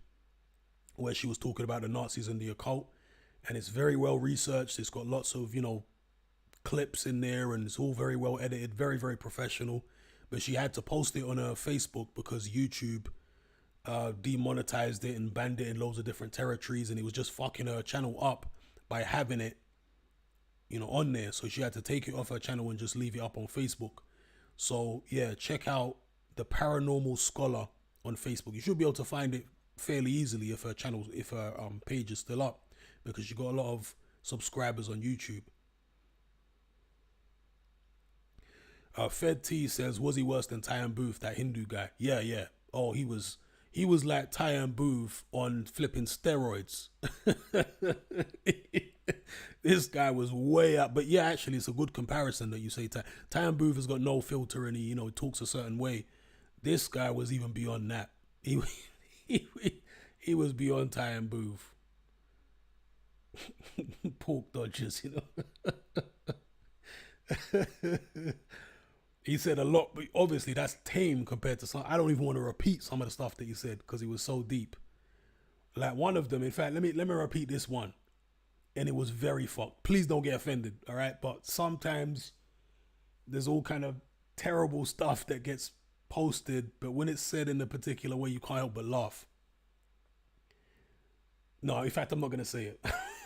where she was talking about the Nazis and the occult. And it's very well researched. It's got lots of, clips in there, and it's all very well edited, very, very professional. But she had to post it on her Facebook because YouTube demonetized it and banned it in loads of different territories, and it was just fucking her channel up by having it, on there. So she had to take it off her channel and just leave it up on Facebook. So yeah, check out The Paranormal Scholar on Facebook. You should be able to find it fairly easily if her page is still up, because she got a lot of subscribers on YouTube. Fed T says, was he worse than Tyan Booth, that Hindu guy? Yeah, yeah. Oh, he was like Tyan Booth on flipping steroids. This guy was way up. But yeah, actually, it's a good comparison that you say. Tyan Booth has got no filter and he talks a certain way. This guy was even beyond that. He was beyond Tyan Booth. Pork dodgers, He said a lot, but obviously that's tame compared to some. I don't even want to repeat some of the stuff that he said because he was so deep. Like one of them, in fact, let me repeat this one, and it was very fucked. Please don't get offended, all right? But sometimes there's all kind of terrible stuff that gets posted, but when it's said in a particular way, you can't help but laugh. No, in fact, I'm not gonna say it.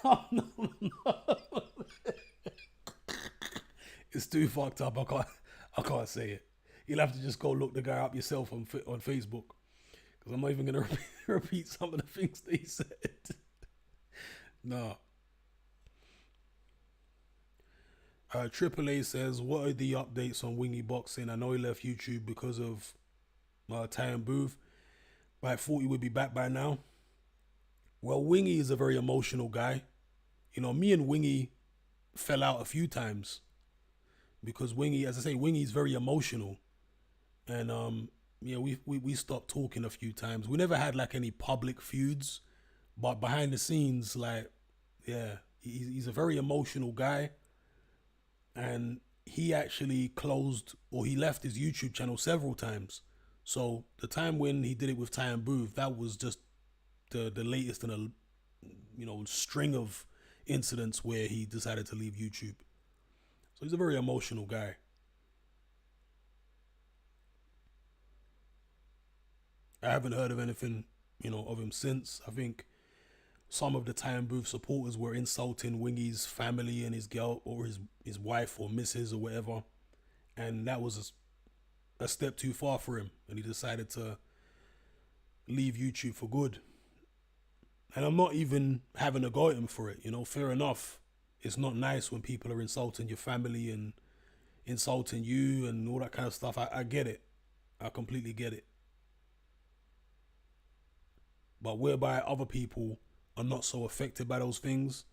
Oh, no, no. It's too fucked up. I can't say it. You'll have to just go look the guy up yourself on Facebook, because I'm not even gonna repeat some of the things that he said. No. AAA says, what are the updates on Wingy Boxing? I know he left YouTube because of Tyan Booth, but I thought he would be back by now. Well, Wingy is a very emotional guy. Me and Wingy fell out a few times because Wingy, as I say, Wingy's very emotional, and yeah, we stopped talking a few times. We never had like any public feuds, but behind the scenes, like, yeah, he's a very emotional guy, and he actually closed, or he left his YouTube channel several times. So the time when he did it with Tyan Booth, that was just the latest in a string of incidents where he decided to leave YouTube. So he's a very emotional guy. I haven't heard of anything, of him since. I think some of the Tyan Booth supporters were insulting Wingy's family and his girl, or his wife or missus or whatever, and that was a step too far for him, and he decided to leave YouTube for good. And I'm not even having a go at him for it, fair enough. It's not nice when people are insulting your family and insulting you and all that kind of stuff. I get it. I completely get it. But whereby other people are not so affected by those things,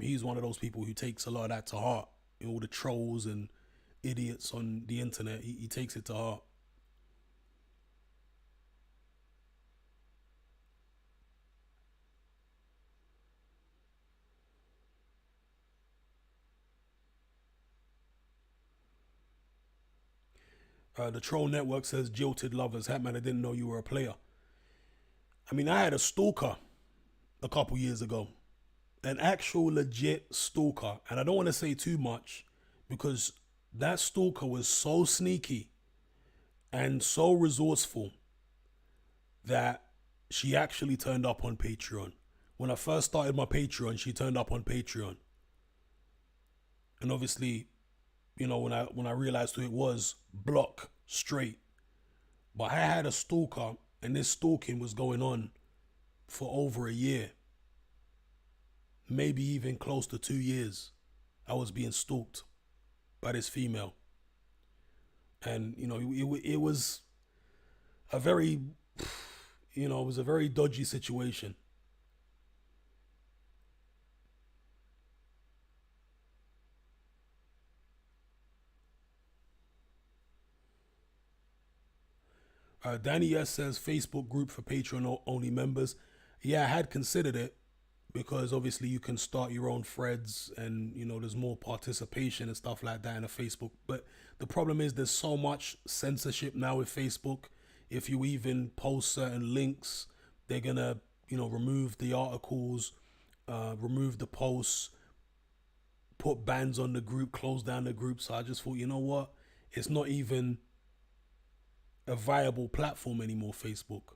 he's one of those people who takes a lot of that to heart. All the trolls and idiots on the internet, he takes it to heart. The Troll Network says, jilted lovers. Hatman, I didn't know you were a player. I mean, I had a stalker a couple years ago. An actual legit stalker. And I don't want to say too much because that stalker was so sneaky and so resourceful that she actually turned up on Patreon. When I first started my Patreon, she turned up on Patreon. And obviously, when I realized who it was, block straight. But I had a stalker, and this stalking was going on for over a year. Maybe even close to 2 years. I was being stalked by this female. And, it was a very, it was a very dodgy situation. Danny S says Facebook group for Patreon only members. Yeah, I had considered it because obviously you can start your own threads and there's more participation and stuff like that in a Facebook. But the problem is there's so much censorship now with Facebook. If you even post certain links, they're gonna remove the articles, remove the posts, put bans on the group, close down the group. So I just thought, you know what, it's not even a viable platform anymore, Facebook.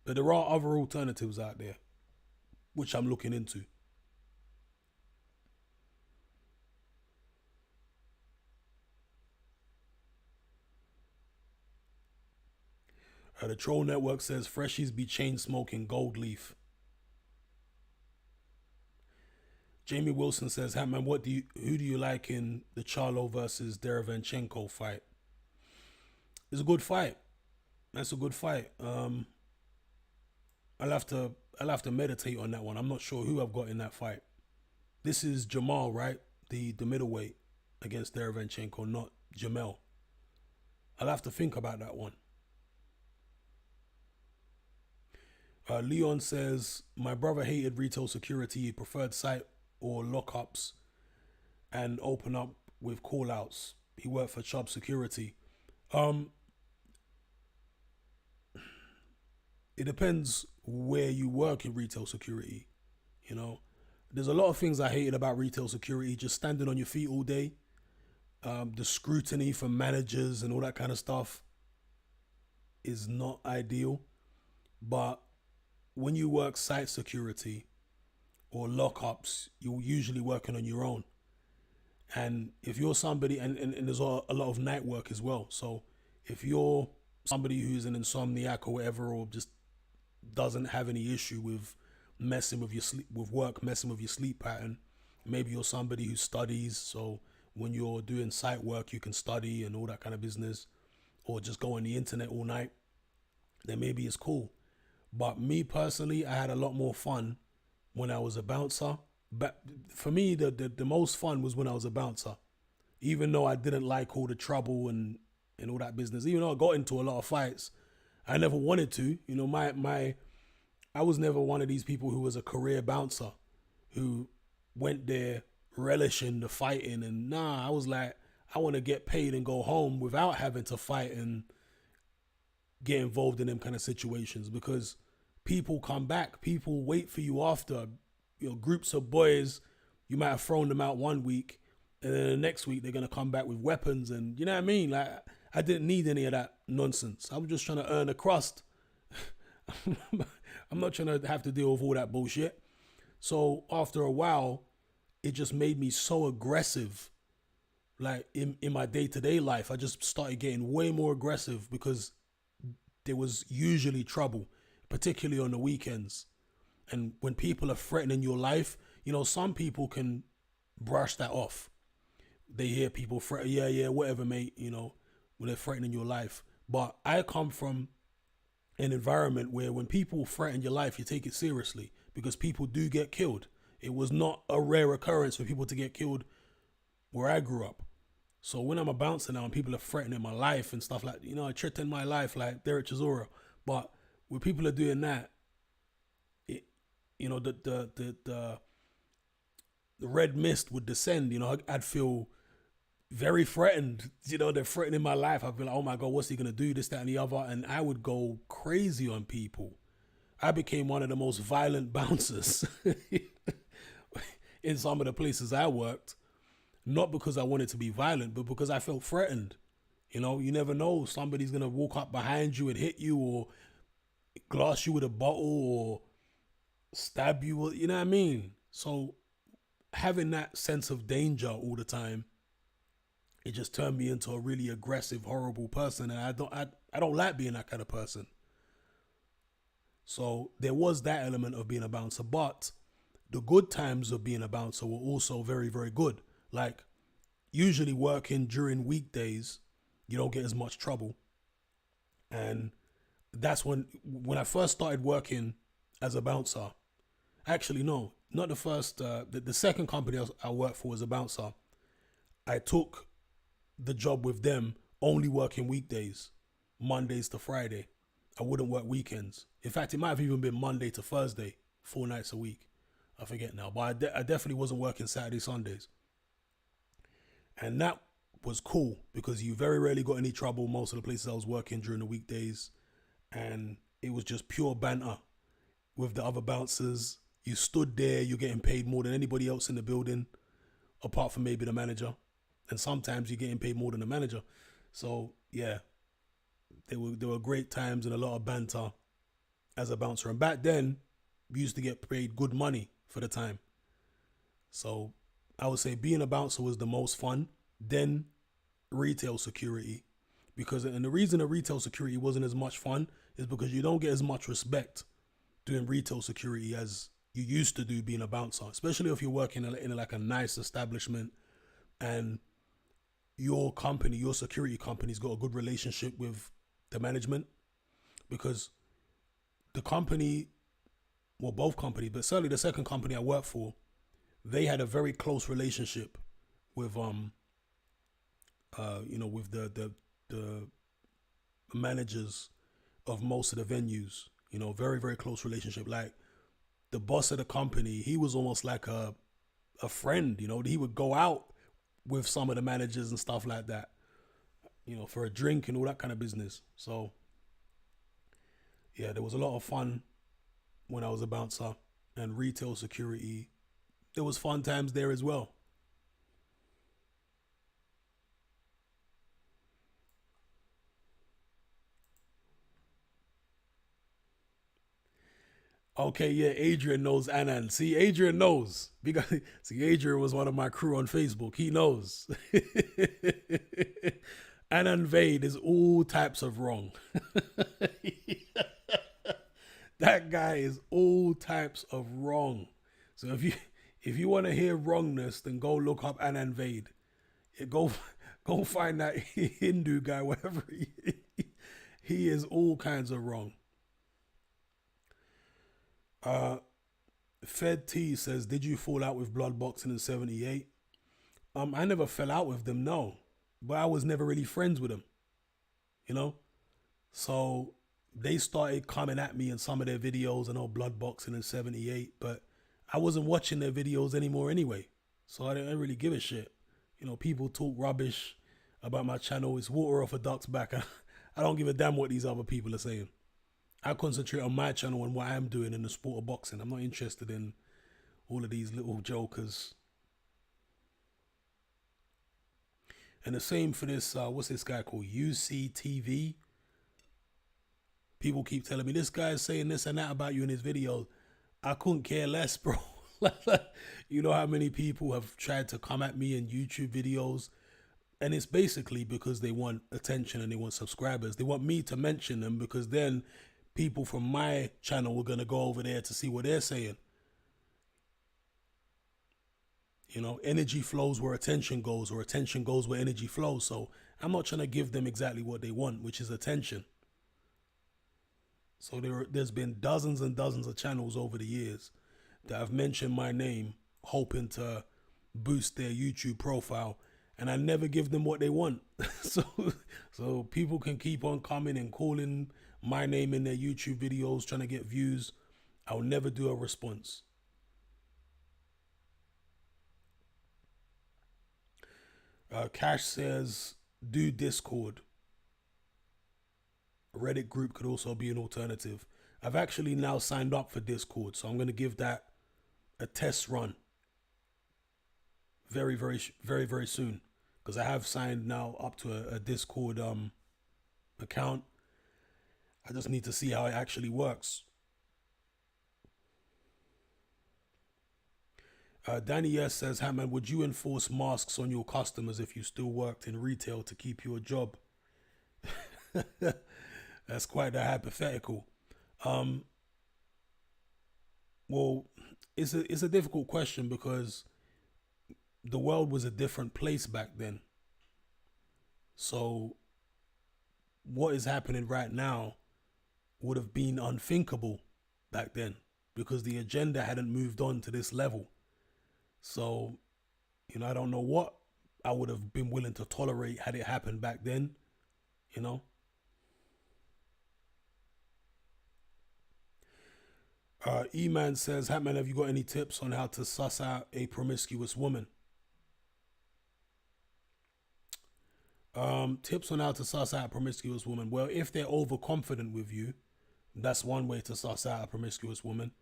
But there are other alternatives out there, which I'm looking into. The Troll Network says Freshies be chain smoking gold leaf. Jamie Wilson says, Hatman, who do you like in the Charlo versus Derevyanchenko fight? It's a good fight. That's a good fight. I'll have to meditate on that one. I'm not sure who I've got in that fight. This is Jamal, right? The middleweight against Derevyanchenko, not Jamel. I'll have to think about that one. Leon says, my brother hated retail security. He preferred site or lockups and open up with call outs. He worked for Chubb Security. It depends where you work in retail security. There's a lot of things I hated about retail security. Just standing on your feet all day, the scrutiny from managers and all that kind of stuff is not ideal. But when you work site security or lockups, you're usually working on your own. And if you're somebody, and there's a lot of night work as well. So if you're somebody who's an insomniac or whatever, or just doesn't have any issue with messing with your sleep, with work messing with your sleep pattern, maybe you're somebody who studies, so when you're doing site work you can study and all that kind of business, or just go on the internet all night, then maybe it's cool. But me personally, I had a lot more fun when I was a bouncer. But for me, the most fun was when I was a bouncer, even though I didn't like all the trouble and all that business. Even though I got into a lot of fights, I never wanted to. I was never one of these people who was a career bouncer, who went there relishing the fighting. And I was like, I want to get paid and go home without having to fight and get involved in them kind of situations, because people come back. People wait for you after. Groups of boys, you might have thrown them out one week, and then the next week they're going to come back with weapons. And you know what I mean? Like, I didn't need any of that nonsense. I was just trying to earn a crust. I'm not trying to have to deal with all that bullshit. So after a while, it just made me so aggressive. Like in my day-to-day life, I just started getting way more aggressive because there was usually trouble, particularly on the weekends. And when people are threatening your life, some people can brush that off. They hear people threaten, yeah, whatever, mate, when they're threatening your life. But I come from an environment where when people threaten your life, you take it seriously, because people do get killed. It was not a rare occurrence for people to get killed where I grew up. So when I'm a bouncer now and people are threatening my life and stuff like, threatening my life like Derek Chisora. But when people are doing that, the red mist would descend. I'd feel very threatened. You know, they're threatening my life. I'd be like, oh my God, what's he gonna do? This, that, and the other. And I would go crazy on people. I became one of the most violent bouncers in some of the places I worked. Not because I wanted to be violent, but because I felt threatened. You know, you never know. Somebody's gonna walk up behind you and hit you, or glass you with a bottle, or stab you. You know what I mean? So having that sense of danger all the time, it just turned me into a really aggressive, horrible person, and I don't like being that kind of person. So there was that element of being a bouncer, but the good times of being a bouncer were also very, very good. Like, usually working during weekdays, you don't get as much trouble. And that's when I first started working as a bouncer. Actually, no, not the first. The second company I worked for as a bouncer. I took the job with them only working weekdays, Mondays to Friday. I wouldn't work weekends. In fact, it might have even been Monday to Thursday, 4 nights a week. I forget now, but I definitely wasn't working Saturday, Sundays. And that was cool because you very rarely got any trouble most of the places I was working during the weekdays. And it was just pure banter with the other bouncers. You stood there, you're getting paid more than anybody else in the building, apart from maybe the manager. And sometimes you're getting paid more than the manager. So yeah, there were great times and a lot of banter as a bouncer. And back then, we used to get paid good money for the time. So I would say being a bouncer was the most fun. Then retail security. And the reason that retail security wasn't as much fun is because you don't get as much respect doing retail security as you used to do being a bouncer, especially if you're working in like a nice establishment and your company, your security company's got a good relationship with the management. Because the company, well, both companies, but certainly the second company I worked for, they had a very close relationship with with the managers of most of the venues. You know, very, very close relationship. Like, the boss of the company, he was almost like a friend. You know, he would go out with some of the managers and stuff like that, you know, for a drink and all that kind of business. So yeah, there was a lot of fun when I was a bouncer. And retail security, there was fun times there as well. Okay, yeah, Adrian knows Anan. See, Adrian knows. Because see, Adrian was one of my crew on Facebook. He knows. Anan Vade is all types of wrong. That guy is all types of wrong. So if you want to hear wrongness, then go look up Anand Vade. Go go find that Hindu guy, whatever he is all kinds of wrong. Uh Fed T says, did you fall out with Blood Boxing in '78? I never fell out with them, no. But I was never really friends with them, you know? So they started coming at me in some of their videos and all Blood Boxing in '78, but I wasn't watching their videos anymore anyway. So I didn't really give a shit. You know, people talk rubbish about my channel. It's water off a duck's back. I don't give a damn what these other people are saying. I concentrate on my channel and what I'm doing in the sport of boxing. I'm not interested in all of these little jokers. And the same for this, what's this guy called? UCTV. People keep telling me this guy is saying this and that about you in his videos. I couldn't care less, bro. You know how many people have tried to come at me in YouTube videos, and it's basically because they want attention and they want subscribers. They want me to mention them because then people from my channel are going to go over there to see what they're saying. You know, energy flows where attention goes, or attention goes where energy flows. So I'm not trying to give them exactly what they want, which is attention. So there's been dozens and dozens of channels over the years that have mentioned my name, hoping to boost their YouTube profile, and I never give them what they want. so people can keep on coming and calling my name in their YouTube videos, trying to get views. I'll never do a response. Cash says, do Discord. A Reddit group could also be an alternative. I've actually now signed up for Discord, so I'm going to give that a test run very soon, because I have signed now up to a Discord account. I just need to see how it actually works. Danny S says, Hatman, would you enforce masks on your customers if you still worked in retail to keep your job? That's quite a hypothetical. Well, it's a difficult question because the world was a different place back then. So what is happening right now would have been unthinkable back then because the agenda hadn't moved on to this level. So, I don't know what I would have been willing to tolerate had it happened back then, you know. E-Man says, Hatman, have you got any tips on how to suss out a promiscuous woman? Tips on how to suss out a promiscuous woman. Well, if they're overconfident with you, that's one way to suss out a promiscuous woman.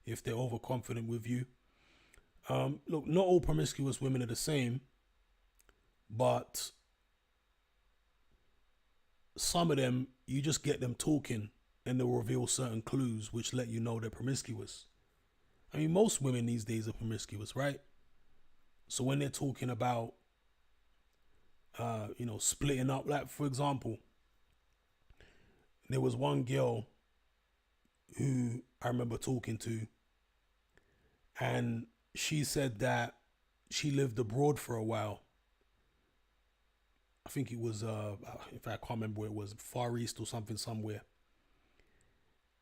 If they're overconfident with you. Look, not all promiscuous women are the same, but some of them, you just get them talking and they'll reveal certain clues which let you know they're promiscuous. I mean, most women these days are promiscuous, right? So when they're talking about, splitting up, like for example, there was one girl who I remember talking to, and she said that she lived abroad for a while. I think it was, if I can't remember where it was, Far East or something somewhere.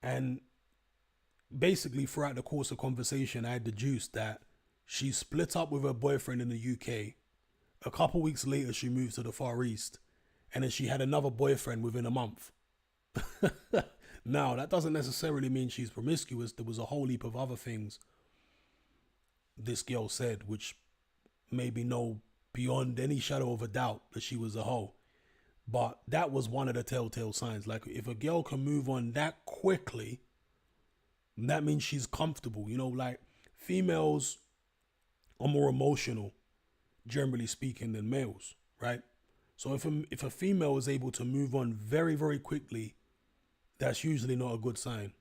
And basically, throughout the course of conversation, I deduced that she split up with her boyfriend in the UK. A couple weeks later, she moved to the Far East, and then she had another boyfriend within a month. Now, that doesn't necessarily mean she's promiscuous. There was a whole heap of other things this girl said, which made me know beyond any shadow of a doubt that she was a hoe. But that was one of the telltale signs. Like, if a girl can move on that quickly, that means she's comfortable. Like, females are more emotional, generally speaking, than males, right? So if a female is able to move on very quickly, that's usually not a good sign.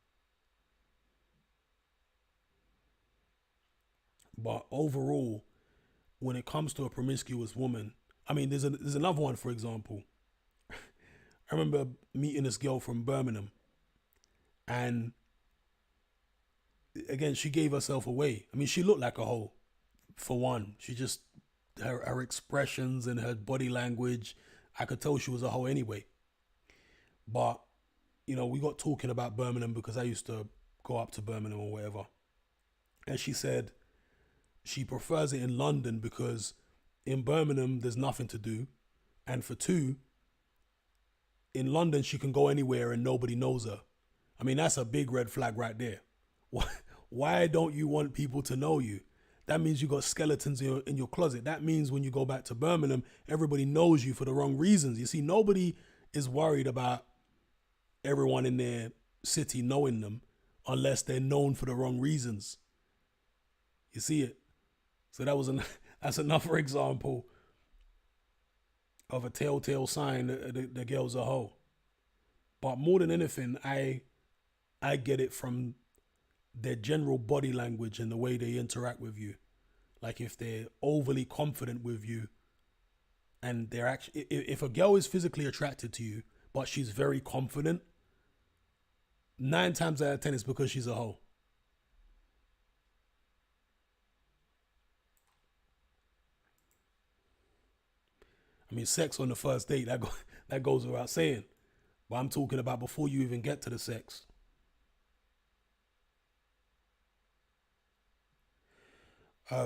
But overall, when it comes to a promiscuous woman, I mean, there's another one, for example. I remember meeting this girl from Birmingham, and again, she gave herself away. I mean, she looked like a hoe, for one. She just, her expressions and her body language, I could tell she was a hoe anyway. But, we got talking about Birmingham because I used to go up to Birmingham or whatever. And she said she prefers it in London because in Birmingham, there's nothing to do. And for two, in London, she can go anywhere and nobody knows her. I mean, that's a big red flag right there. Why don't you want people to know you? That means you got skeletons in your closet. That means when you go back to Birmingham, everybody knows you for the wrong reasons. You see, nobody is worried about everyone in their city knowing them unless they're known for the wrong reasons. You see it? So that's another example of a telltale sign that the girl's a hoe. But more than anything, I get it from their general body language and the way they interact with you. Like if they're overly confident with you, and they're actually, if a girl is physically attracted to you, but she's very confident, 9 times out of 10 it's because she's a hoe. I mean, sex on the first date, that goes without saying. But I'm talking about before you even get to the sex.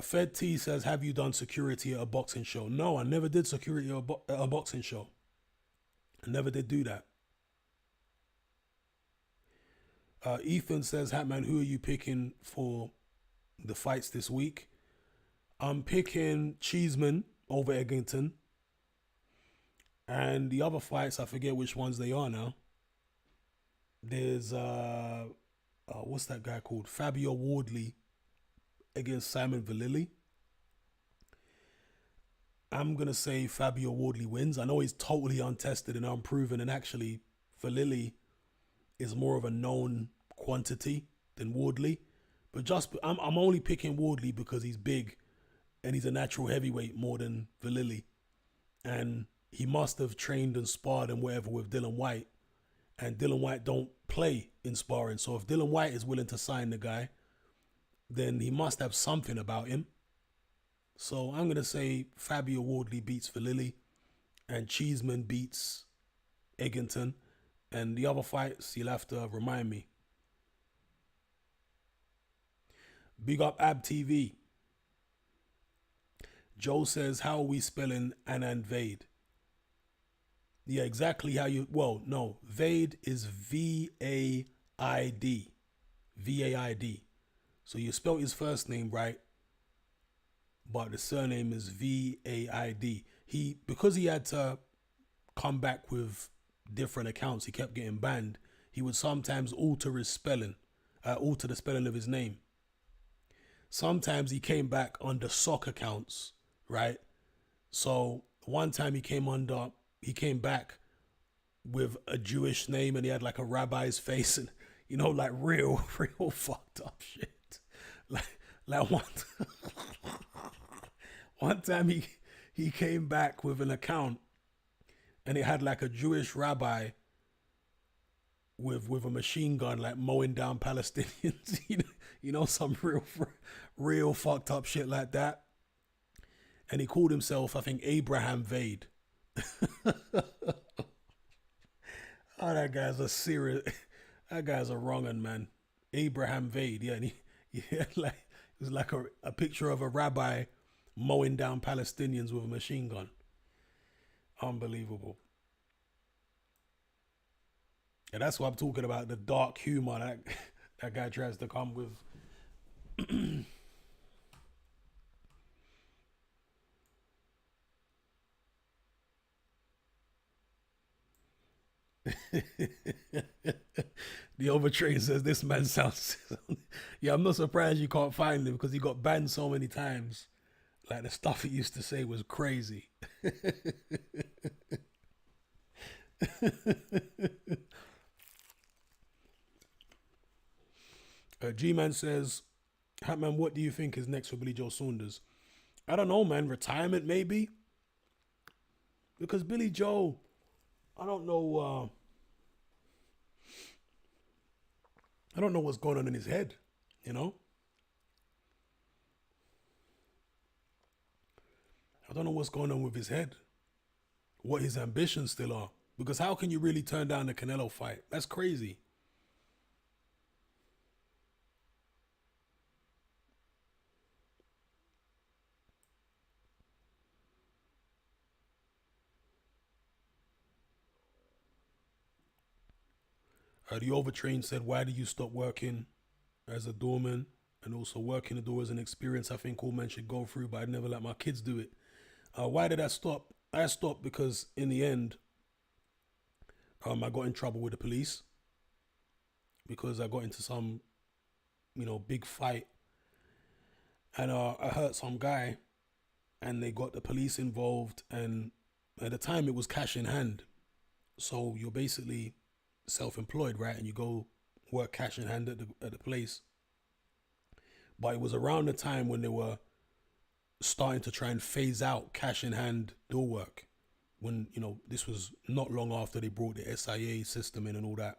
Fed T says, have you done security at a boxing show? No, I never did security at a boxing show. I never did do that. Ethan says, Hatman, who are you picking for the fights this week? I'm picking Cheeseman over Eggington. And the other fights, I forget which ones they are now. There's what's that guy called? Fabio Wardley against Simon Vallily. I'm gonna say Fabio Wardley wins. I know he's totally untested and unproven, and actually Vallily is more of a known quantity than Wardley. But just I'm only picking Wardley because he's big and he's a natural heavyweight more than Vallily, and he must have trained and sparred and whatever with Dylan White, and Dylan White don't play in sparring. So if Dylan White is willing to sign the guy, then he must have something about him. So I'm gonna say Fabio Wardley beats Vallily, and Cheeseman beats Eggington, and the other fights you'll have to remind me. Big up Ab TV. Joe says, how are we spelling Anand Vaid? Yeah, exactly how you, well, no, Vaid is V-A-I-D. V-A-I-D. So you spelled his first name right, but the surname is V-A-I-D. Because he had to come back with different accounts, he kept getting banned. He would sometimes alter the spelling of his name. Sometimes he came back under sock accounts, right? So one time he came back with a Jewish name, and he had like a rabbi's face, and like real fucked up shit. Like one time he came back with an account, and it had like a Jewish rabbi with a machine gun, like mowing down Palestinians. Some real fucked up shit like that. And he called himself, I think, Abraham Vaid. Oh, that guy's a wrong un, man. Abraham Vaid, yeah. And it was like a picture of a rabbi mowing down Palestinians with a machine gun. Unbelievable. And that's what I'm talking about, the dark humor that guy tries to come with. The overtrain says this man sounds. Yeah, I'm not surprised you can't find him because he got banned so many times. Like the stuff he used to say was crazy. G-Man says, Hatman, what do you think is next for Billy Joe Saunders? I don't know, man. Retirement, maybe? Because Billy Joe, I don't know what's going on in his head, I don't know what's going on with his head, what his ambitions still are. Because how can you really turn down the Canelo fight? That's crazy. The overtrained said, why did you stop working as a doorman and also working the door as an experience I think all men should go through, but I'd never let my kids do it. Why did I stop? I stopped because in the end, I got in trouble with the police because I got into some, big fight, and I hurt some guy, and they got the police involved, and at the time it was cash in hand. So you're basically self-employed, right? And you go work cash in hand at the place. But it was around the time when they were starting to try and phase out cash in hand door work. When, this was not long after they brought the SIA system in and all that.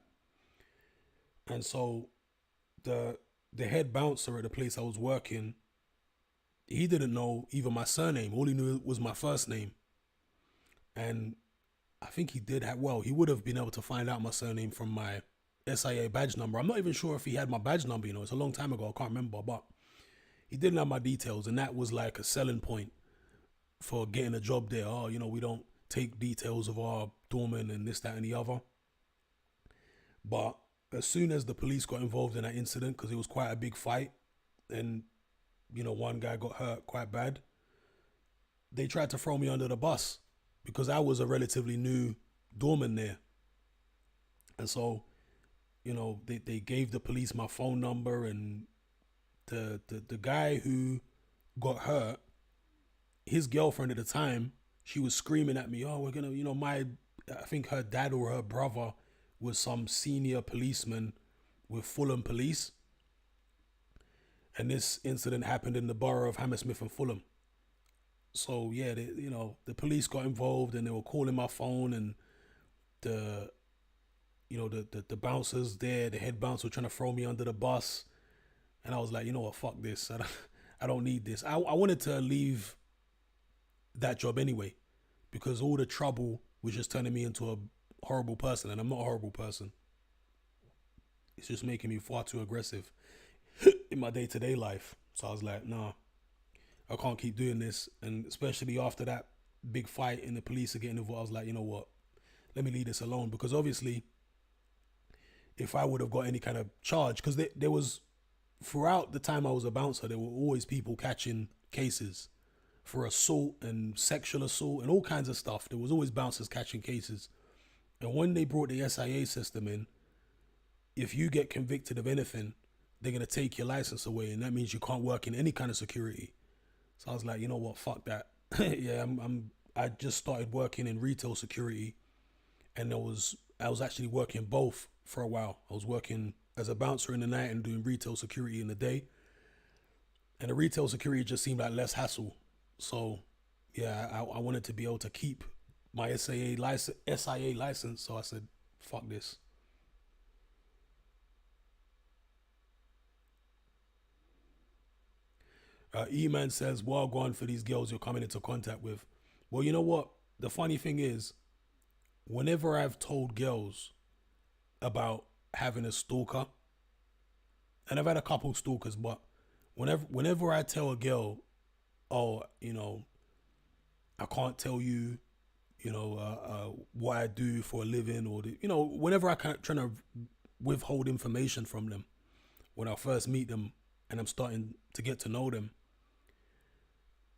And so the head bouncer at the place I was working, he didn't know even my surname. All he knew was my first name. And I think he did he would have been able to find out my surname from my SIA badge number. I'm not even sure if he had my badge number, it's a long time ago, I can't remember, but he didn't have my details, and that was like a selling point for getting a job there. Oh, we don't take details of our doorman and this, that, and the other. But as soon as the police got involved in that incident, because it was quite a big fight, and, one guy got hurt quite bad, they tried to throw me under the bus. because I was a relatively new doorman there. And so, they gave the police my phone number, and the guy who got hurt, his girlfriend at the time, she was screaming at me, "Oh, we're gonna, I think her dad or her brother was some senior policeman with Fulham Police, and this incident happened in the borough of Hammersmith and Fulham. So yeah, the police got involved, and they were calling my phone, and the the bouncers there, the head bouncer, were trying to throw me under the bus, and I was like, you know what, fuck this, I don't need this. I wanted to leave that job anyway, because all the trouble was just turning me into a horrible person, and I'm not a horrible person. It's just making me far too aggressive in my day-to-day life. So I was like, nah, I can't keep doing this. And especially after that big fight and the police are getting involved, I was like, you know what, let me leave this alone. Because obviously, if I would have got any kind of charge, because there was, throughout the time I was a bouncer, there were always people catching cases for assault and sexual assault and all kinds of stuff. There was always bouncers catching cases. And when they brought the SIA system in, if you get convicted of anything, they're going to take your license away, and that means you can't work in any kind of security. So I was like, you know what, fuck that. Yeah, I just started working in retail security, and I was actually working both for a while. I was working as a bouncer in the night and doing retail security in the day. And the retail security just seemed like less hassle. So yeah, I wanted to be able to keep my SIA license. So I said, fuck this. E-Man says, well, go on for these girls you're coming into contact with. Well, you know what? The funny thing is, whenever I've told girls about having a stalker, and I've had a couple stalkers, but whenever I tell a girl, oh, I can't tell you, what I do for a living, or whenever I kind of trying to withhold information from them when I first meet them and I'm starting to get to know them,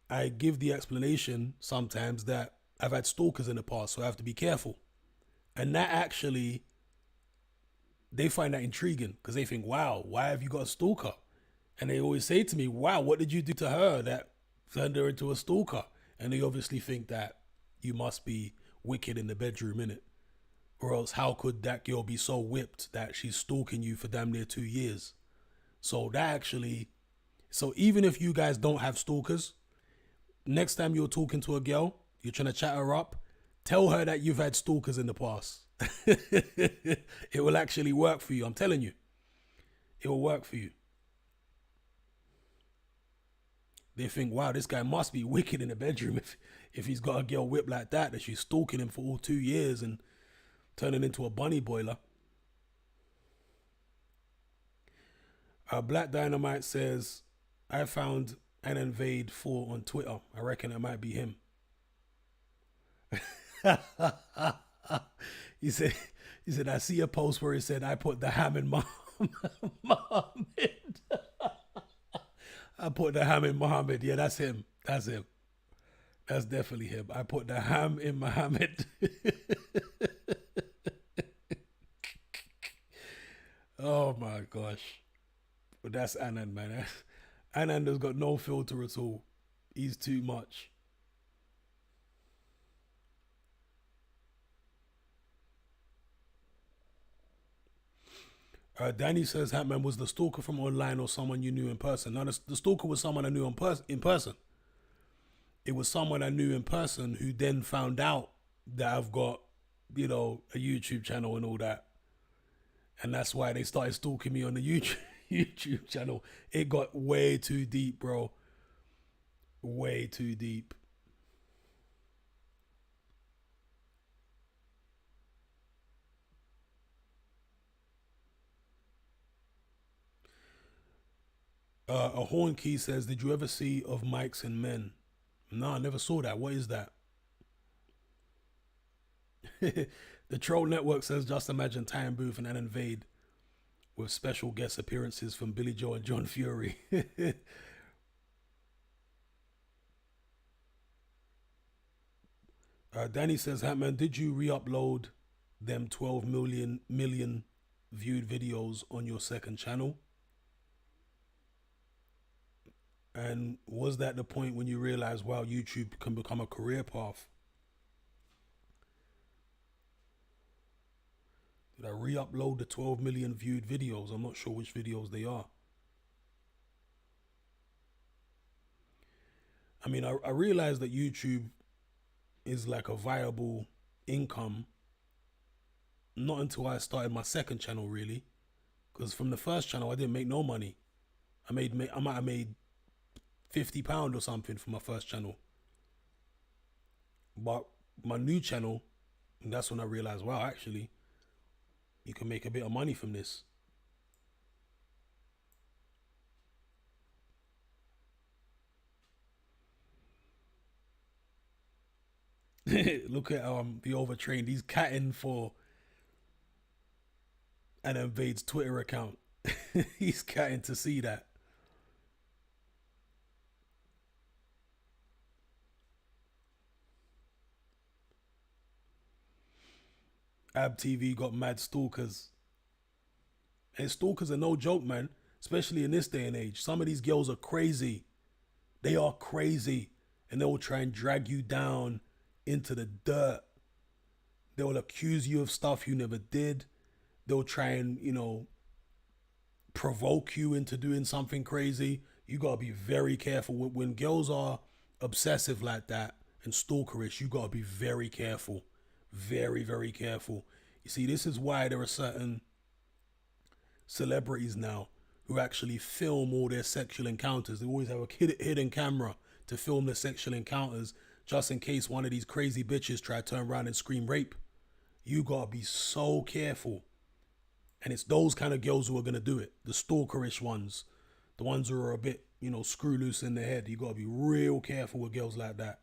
I give the explanation sometimes that I've had stalkers in the past, so I have to be careful. And that actually, they find that intriguing, because they think, wow, why have you got a stalker? And they always say to me, wow, what did you do to her that turned her into a stalker? And they obviously think that you must be wicked in the bedroom, innit? Or else how could that girl be so whipped that she's stalking you for damn near 2 years? So even if you guys don't have stalkers, next time you're talking to a girl, you're trying to chat her up, tell her that you've had stalkers in the past. It will actually work for you. I'm telling you, it will work for you. They think, wow, this guy must be wicked in the bedroom if he's got a girl whipped like that she's stalking him for all 2 years and turning into a bunny boiler. Black Dynamite says, I found an Invade 4 on Twitter. I reckon it might be him. he said, I see a post where he said, I put the ham in Muhammad. I put the ham in Muhammad. Yeah, that's him. That's him. That's definitely him. I put the ham in Muhammad. Oh my gosh. But that's Anand, man. Anand has got no filter at all. He's too much. Danny says Hatman was the stalker from online or someone you knew in person. Now, the stalker was someone I knew in person. It was someone I knew in person who then found out that I've got, a YouTube channel and all that. And that's why they started stalking me on the YouTube channel. It got way too deep, bro. Way too deep. A horn key says, did you ever see Of Mics and Men? No, I never saw that. What is that? The Troll Network says, just imagine Ty and Booth and an Invade with special guest appearances from Billy Joe and John Fury. Danny says, Hatman, did you re-upload them 12 million viewed videos on your second channel? And was that the point when you realized, wow, YouTube can become a career path? Did I re-upload the 12 million viewed videos? I'm not sure which videos they are. I mean, I realized that YouTube is like a viable income not until I started my second channel, really. Because from the first channel, I didn't make no money. I might have made £50 or something for my first channel. But my new channel, that's when I realized, wow, actually, you can make a bit of money from this. Look at the overtrained. He's catting for an Invades Twitter account. He's catting to see that. Ab TV got mad stalkers. And stalkers are no joke, man. Especially in this day and age. Some of these girls are crazy. They are crazy. And they will try and drag you down into the dirt. They will accuse you of stuff you never did. They'll try and, provoke you into doing something crazy. You gotta be very careful. When girls are obsessive like that and stalkerish, you gotta be very careful. Very, very careful. You see, this is why there are certain celebrities now who actually film all their sexual encounters. They always have a hidden camera to film their sexual encounters just in case one of these crazy bitches try to turn around and scream rape. You gotta be so careful. And it's those kind of girls who are gonna do it. The stalkerish ones. The ones who are a bit, screw loose in their head. You gotta be real careful with girls like that.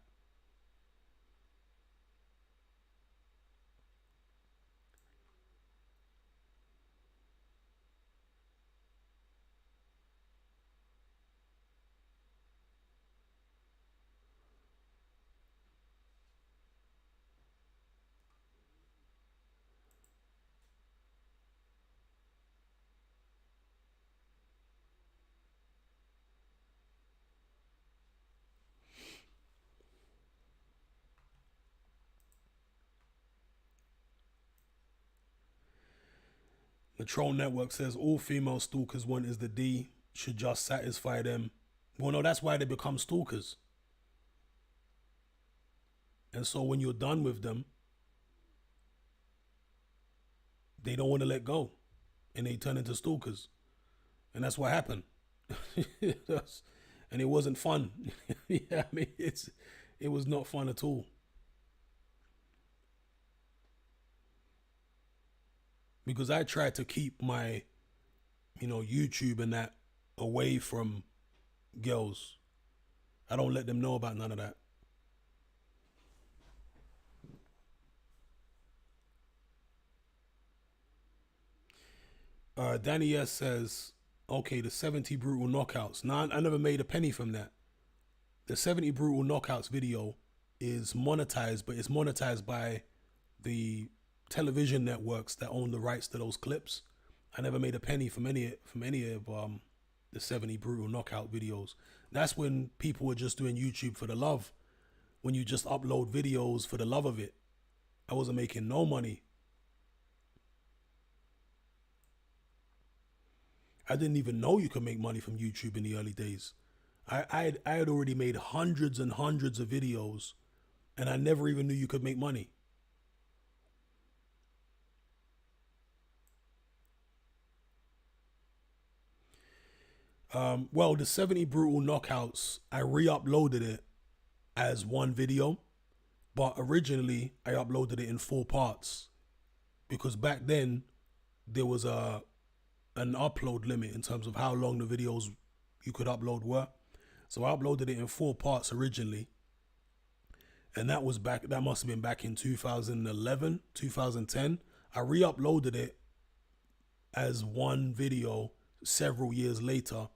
The Troll Network says all female stalkers want is the D, should just satisfy them. Well, no, that's why they become stalkers. And so when you're done with them, they don't want to let go. And they turn into stalkers. And that's what happened. And it wasn't fun. Yeah, I mean, it was not fun at all. Because I try to keep my, YouTube and that away from girls. I don't let them know about none of that. Danny S says, okay, the 70 brutal knockouts. Now, I never made a penny from that. The 70 brutal knockouts video is monetized, but it's monetized by the television networks that own the rights to those clips. I never made a penny from any of the 70 brutal knockout videos. That's when people were just doing YouTube for the love. When you just upload videos for the love of it. I wasn't making no money. I didn't even know you could make money from YouTube in the early days. I had already made hundreds and hundreds of videos, and I never even knew you could make money. Well, the 70 brutal knockouts, I re-uploaded it as one video, but originally I uploaded it in 4 parts because back then there was an upload limit in terms of how long the videos you could upload were. So I uploaded it in 4 parts originally. And that must have been back in 2011, 2010. I re-uploaded it as one video several years later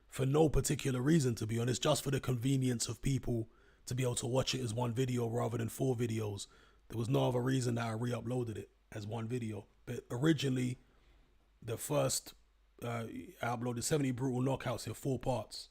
for no particular reason, to be honest, just for the convenience of people to be able to watch it as one video rather than 4 videos. There was no other reason that I re-uploaded it as one video. But originally, the first I uploaded 70 brutal knockouts in 4 parts.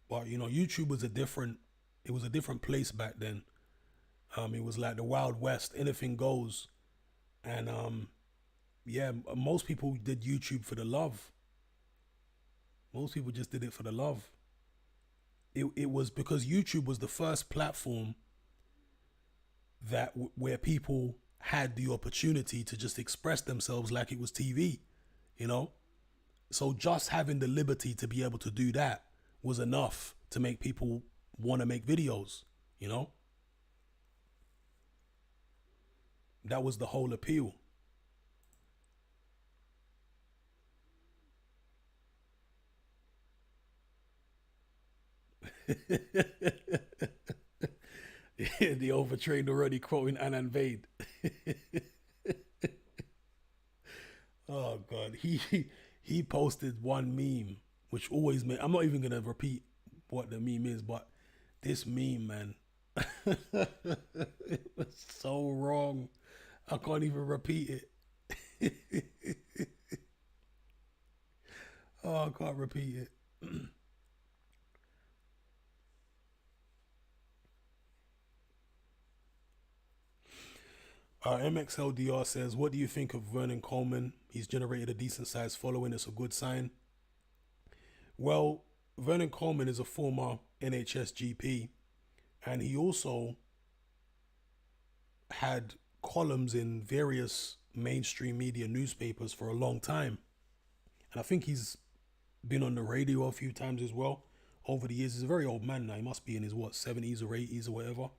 But you know, YouTube was it was a different place back then. It was like the Wild West, anything goes. And yeah, most people did YouTube for the love. Most people just did it for the love. It was because YouTube was the first platform that where people had the opportunity to just express themselves like it was TV, you know? So just having the liberty to be able to do that was enough to make people want to make videos, you know? That was the whole appeal. The overtrained already quoting Anand Vade. Oh God, he posted one meme which always made. I'm not even gonna repeat what the meme is, but this meme, man, it was so wrong. I can't even repeat it. Oh, I can't repeat it. MXLDR says, what do you think of Vernon Coleman? He's generated a decent sized following. It's a good sign. Well, Vernon Coleman is a former NHS GP, and he also had columns in various mainstream media newspapers for a long time. And I think he's been on the radio a few times as well over the years. He's a very old man now. He must be in his, 70s or 80s or whatever.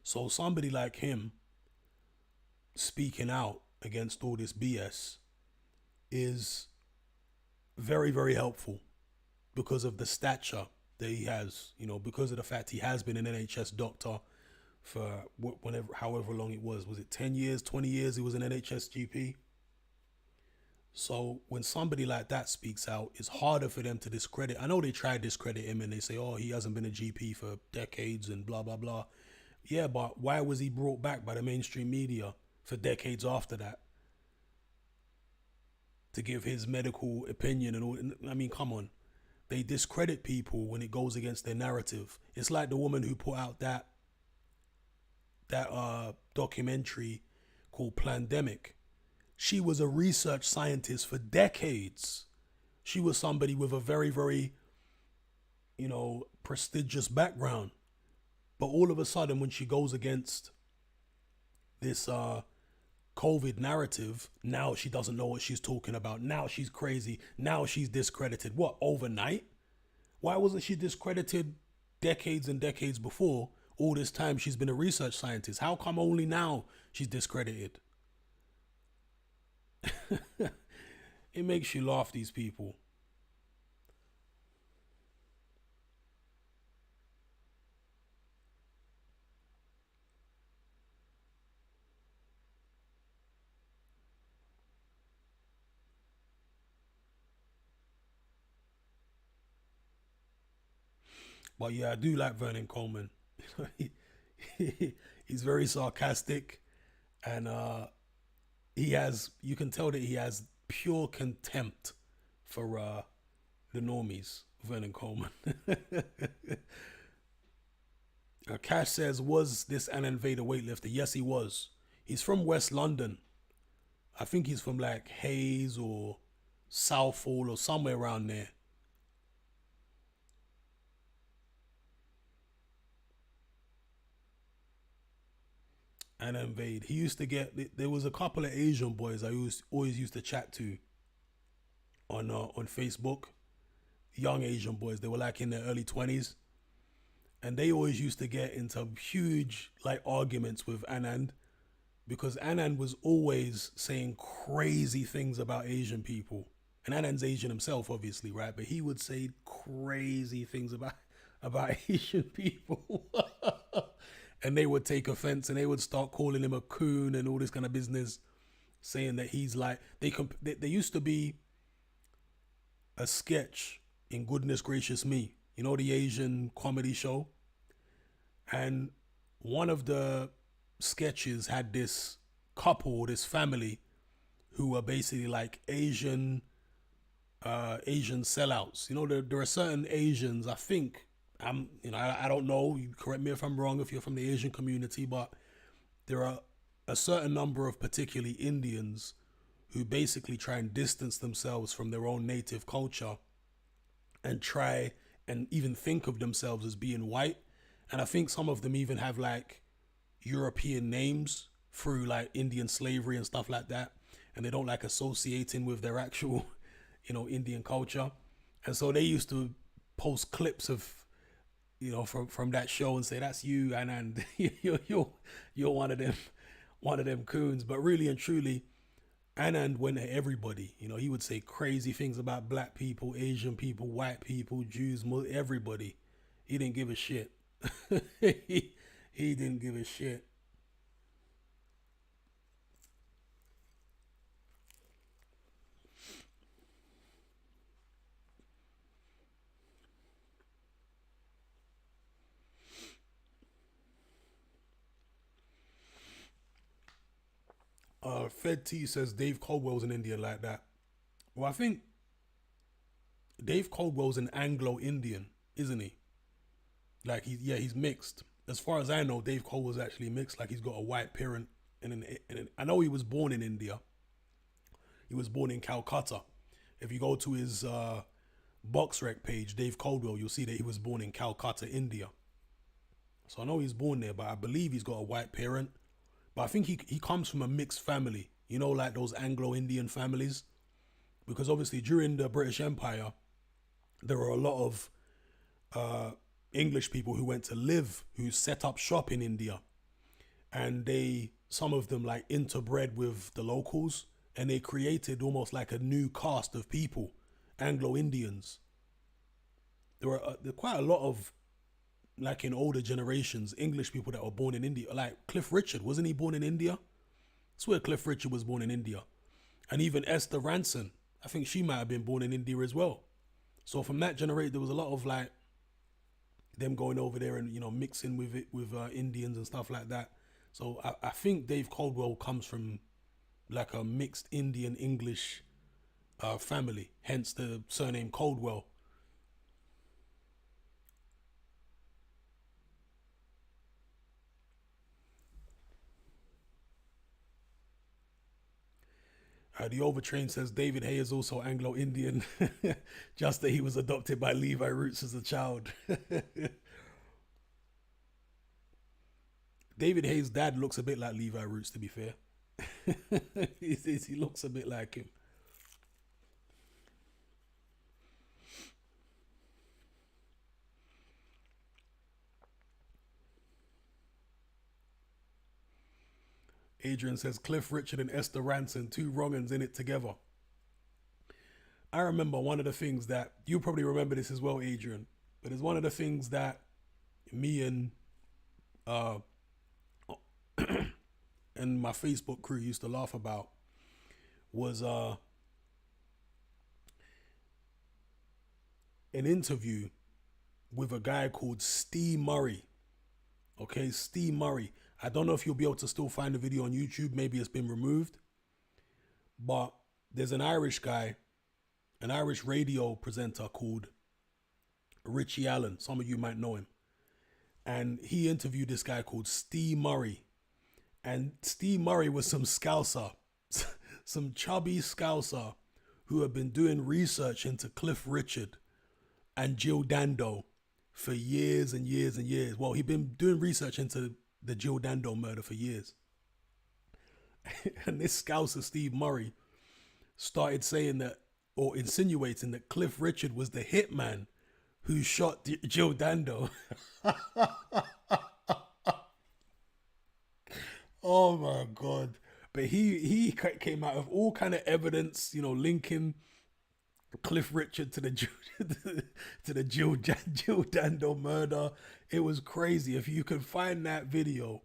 So somebody like him speaking out against all this BS is very, very helpful because of the stature that he has, you know, because of the fact he has been an NHS doctor for whenever, however long it was it 10 years, 20 years he was an NHS GP. So when somebody like that speaks out, it's harder for them to discredit. I know they try to discredit him and they say, oh, he hasn't been a GP for decades and blah, blah, blah. Yeah, but why was he brought back by the mainstream media for decades after that to give his medical opinion and all? I mean, come on. They discredit people when it goes against their narrative. It's like the woman who put out that documentary called Plandemic. She was a research scientist for decades. She was somebody with a very, very, you know, prestigious background. But all of a sudden, when she goes against this COVID narrative, now she doesn't know what she's talking about. Now she's crazy. Now she's discredited. What, overnight? Why wasn't she discredited decades and decades before? All this time she's been a research scientist. How come only now she's discredited? It makes you laugh, these people. But yeah, I do like Vernon Coleman. He's very sarcastic, and you can tell that he has pure contempt for the normies, Vernon Coleman. Cash says, was this Anand Vade a weightlifter? Yes, he was. He's from West London. I think he's from like Hayes or Southall or somewhere around there. Anand Vade. He used to get. There was a couple of Asian boys I always used to chat to on Facebook. Young Asian boys. They were like in their early 20s, and they always used to get into huge like arguments with Anand because Anand was always saying crazy things about Asian people. And Anand's Asian himself, obviously, right? But he would say crazy things about Asian people. And they would take offense and they would start calling him a coon and all this kind of business, saying that he's like, they used to be a sketch in Goodness Gracious Me, you know, the Asian comedy show. And one of the sketches had this couple, this family, who were basically like Asian sellouts. You know, there are certain Asians, I think, I don't know, you correct me if I'm wrong if you're from the Asian community, but there are a certain number of particularly Indians who basically try and distance themselves from their own native culture and try and even think of themselves as being white. And I think some of them even have like European names through like Indian slavery and stuff like that. And they don't like associating with their actual, Indian culture. And so they used to post clips of, from that show and say, that's you, and you're one of them coons. But really and truly, Anand went at everybody. He would say crazy things about black people, Asian people, white people, Jews, everybody. He didn't give a shit. he didn't give a shit. Fed T says Dave Caldwell's an Indian like that. Well, I think Dave Caldwell's an Anglo-Indian, isn't he? Like he's mixed. As far as I know, Dave Caldwell's actually mixed. Like he's got a white parent, and I know he was born in India. He was born in Calcutta. If you go to his BoxRec page, Dave Caldwell, you'll see that he was born in Calcutta, India. So I know he's born there, but I believe he's got a white parent. But I think he comes from a mixed family, like those Anglo-Indian families. Because obviously during the British Empire, there were a lot of English people who went to live, who set up shop in India. And some of them like interbred with the locals, and they created almost like a new caste of people, Anglo-Indians. There were quite a lot of, like in older generations, English people that were born in India. Like Cliff Richard, wasn't he born in India? I swear Cliff Richard was born in India. And even Esther Ranson, I think she might have been born in India as well. So from that generation, there was a lot of like them going over there and, mixing with Indians and stuff like that. So I think Dave Caldwell comes from like a mixed Indian English family, hence the surname Caldwell. The Overtrain says David Hay is also Anglo-Indian, just that he was adopted by Levi Roots as a child. David Hay's dad looks a bit like Levi Roots, to be fair. He looks a bit like him. Adrian says Cliff Richard and Esther Ranson, two wrong-uns in it together. I remember one of the things that, you probably remember this as well, Adrian, but it's one of the things that me and and my Facebook crew used to laugh about was an interview with a guy called Steve Murray. Okay, Steve Murray. I don't know if you'll be able to still find the video on YouTube. Maybe it's been removed. But there's an Irish guy, an Irish radio presenter called Richie Allen. Some of you might know him. And he interviewed this guy called Steve Murray. And Steve Murray was some scouser, some chubby scouser who had been doing research into Cliff Richard and Jill Dando for years and years and years. Well, he'd been doing research into the Jill Dando murder for years. And this scouser, Steve Murray, started saying that, or insinuating that Cliff Richard was the hitman who shot Jill Dando. Oh my god! But came out of all kind of evidence, you know, linking Cliff Richard to the to the Jill Dando murder. It was crazy. If you could find that video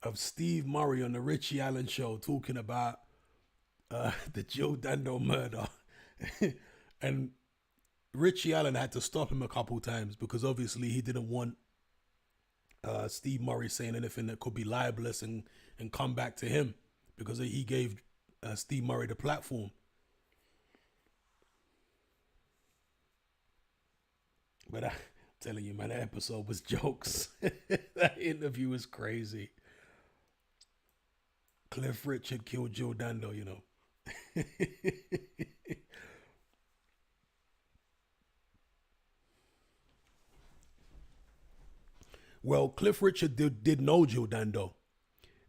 of Steve Murray on the Richie Allen show talking about the Jill Dando murder, and Richie Allen had to stop him a couple times because obviously he didn't want Steve Murray saying anything that could be libelous and come back to him because he gave Steve Murray the platform. But I'm telling you, man, that episode was jokes. That interview was crazy. Cliff Richard killed Joe Dando, you know. Well, Cliff Richard did know Jill Dando.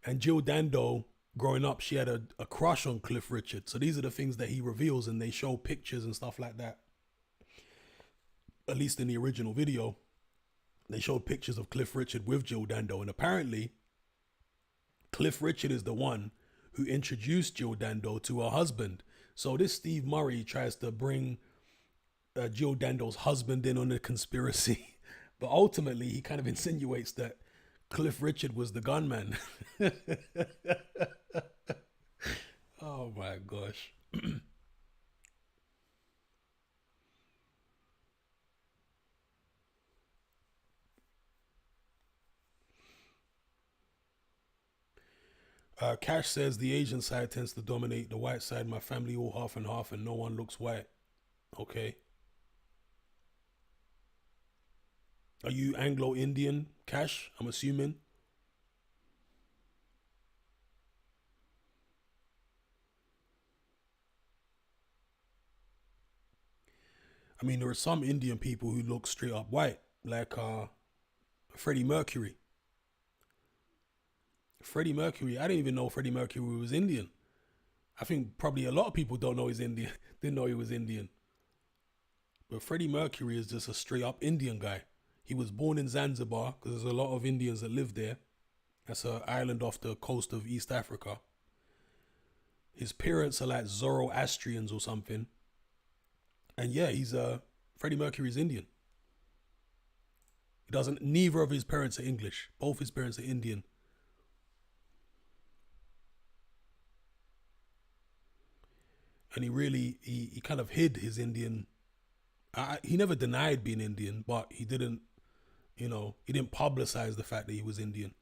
And Jill Dando, growing up, she had a crush on Cliff Richard. So these are the things that he reveals, and they show pictures and stuff like that. At least in the original video, they showed pictures of Cliff Richard with Jill Dando. And apparently, Cliff Richard is the one who introduced Jill Dando to her husband. So this Steve Murray tries to bring Jill Dando's husband in on the conspiracy. But ultimately, he kind of insinuates that Cliff Richard was the gunman. Oh my gosh. Cash says the Asian side tends to dominate the white side. My family all half and half, and no one looks white. Okay. Are you Anglo Indian, Cash? I'm assuming. I mean, there are some Indian people who look straight up white, like Freddie Mercury. Freddie Mercury, I didn't even know Freddie Mercury was Indian. I think probably a lot of people don't know he's Indian, didn't know he was Indian. But Freddie Mercury is just a straight up Indian guy. He was born in Zanzibar because there's a lot of Indians that live there. That's an island off the coast of East Africa. His parents are like Zoroastrians or something. And yeah, he's Freddie Mercury's Indian. He doesn't. Neither of his parents are English. Both his parents are Indian. And he kind of hid his Indian. He never denied being Indian, but he didn't, you know, he didn't publicize the fact that he was Indian.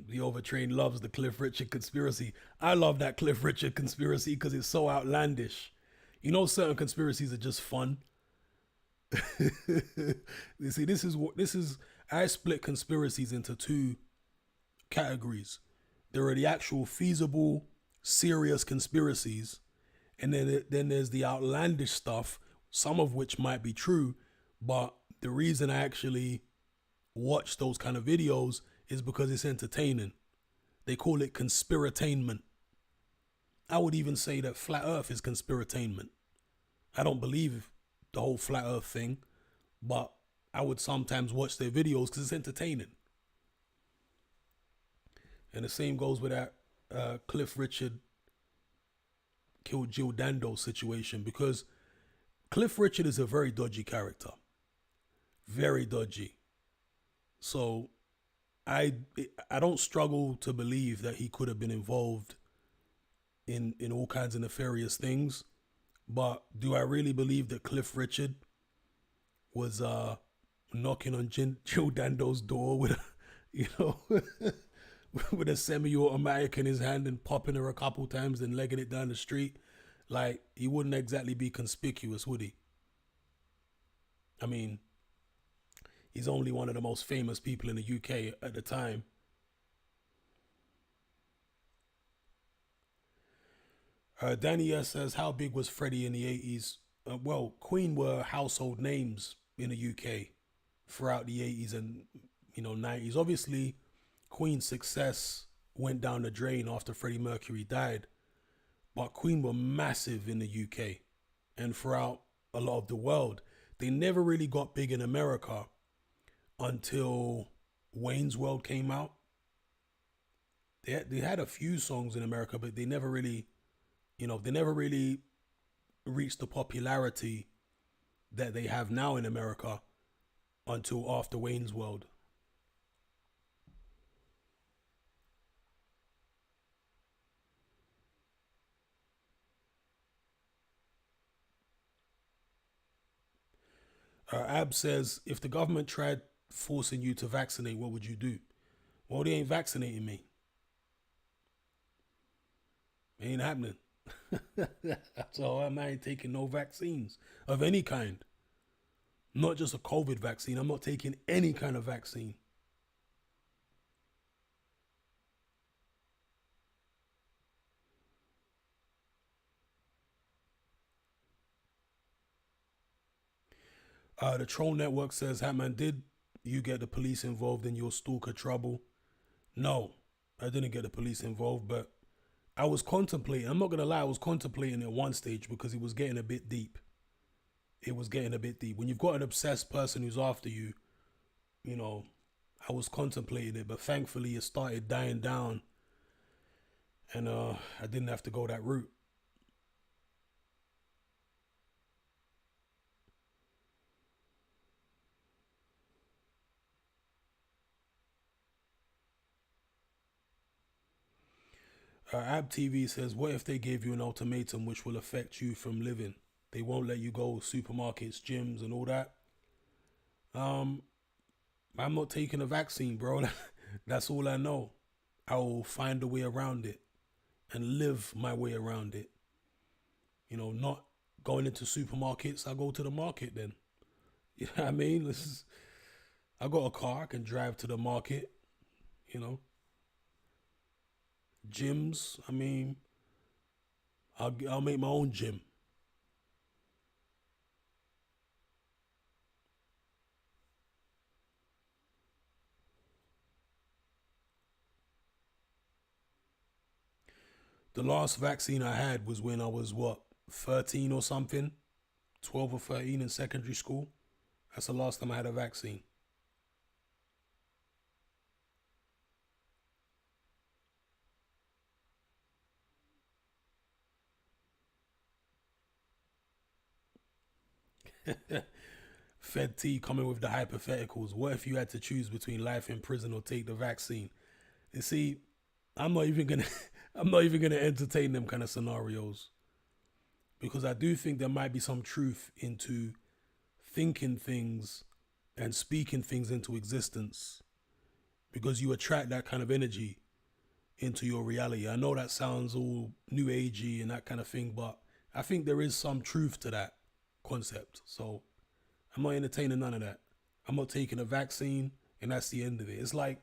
The overtrained loves the Cliff Richard conspiracy. I love that Cliff Richard conspiracy because it's so outlandish. You know, certain conspiracies are just fun. You see, this is. I split conspiracies into two categories. There are the actual feasible, serious conspiracies, and then there's the outlandish stuff, some of which might be true, but the reason I actually watch those kind of videos is because it's entertaining. They call it conspiratainment. I would even say that flat Earth is conspiratainment. I don't believe the whole flat Earth thing, but I would sometimes watch their videos because it's entertaining. And the same goes with that Cliff Richard killed Jill Dando situation because Cliff Richard is a very dodgy character, very dodgy. So I I don't struggle to believe that he could have been involved in all kinds of nefarious things. But do I really believe that Cliff Richard was knocking on Jill Dando's door with a, you know, with a semi-automatic in his hand and popping her a couple times and legging it down the street? Like, he wouldn't exactly be conspicuous, would he? I mean, he's only one of the most famous people in the UK at the time. Danny S says, how big was Freddie in the 80s? Well, Queen were household names in the UK throughout the 80s and 90s. Obviously, Queen's success went down the drain after Freddie Mercury died, but Queen were massive in the UK and throughout a lot of the world. They never really got big in America until Wayne's World came out. They had a few songs in America, but they never really reached the popularity that they have now in America until after Wayne's World. Ab says, if the government tried forcing you to vaccinate, what would you do? Well, they ain't vaccinating me. It ain't happening. So I'm not taking no vaccines of any kind. Not just a COVID vaccine. I'm not taking any kind of vaccine. The Troll Network says, Hatman, did you get the police involved in your stalker trouble? No, I didn't get the police involved, but I was contemplating. I'm not gonna lie, I was contemplating at one stage because it was getting a bit deep. It was getting a bit deep. When you've got an obsessed person who's after you, you know, I was contemplating it, but thankfully it started dying down, and I didn't have to go that route. Ab TV says, what if they gave you an ultimatum which will affect you from living? They won't let you go supermarkets, gyms, and all that. Um, I'm not taking a vaccine, bro. That's all I know. I will find a way around it and live my way around it. Not going into supermarkets. I go to the market then. You know what I mean? I got a car. I can drive to the market. You know, gyms. I mean, I'll make my own gym. The last vaccine I had was when I was what, 13 or something, 12 or 13 in secondary school. That's the last time I had a vaccine. Fed T coming with the hypotheticals. What if you had to choose between life in prison or take the vaccine? You see, I'm not even gonna I'm not even gonna entertain them kind of scenarios because I do think there might be some truth into thinking things and speaking things into existence because you attract that kind of energy into your reality. I know that sounds all new agey and that kind of thing, but I think there is some truth to that concept. So I'm not entertaining none of that. I'm not taking a vaccine, and that's the end of it. It's like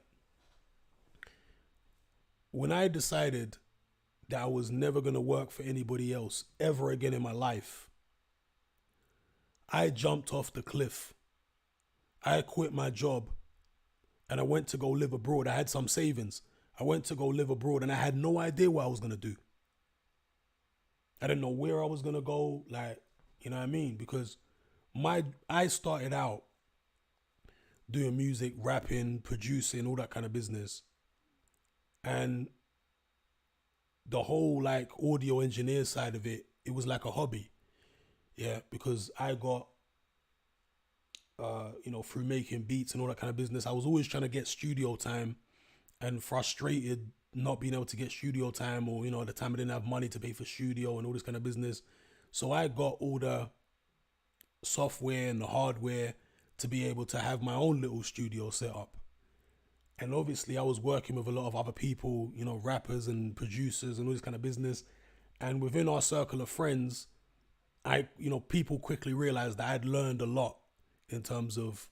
when I decided that I was never going to work for anybody else ever again in my life, I jumped off the cliff. I quit my job and I went to go live abroad. I had some savings. I went to go live abroad and I had no idea what I was going to do. I didn't know where I was going to go. Like, you know what I mean? Because I started out doing music, rapping, producing, all that kind of business. And the whole like audio engineer side of it, it was like a hobby. Yeah, because I got through making beats and all that kind of business, I was always trying to get studio time and frustrated not being able to get studio time, or at the time I didn't have money to pay for studio and all this kind of business. So I got all the software and the hardware to be able to have my own little studio set up. And obviously I was working with a lot of other people, rappers and producers and all this kind of business. And within our circle of friends, people quickly realized that I'd learned a lot in terms of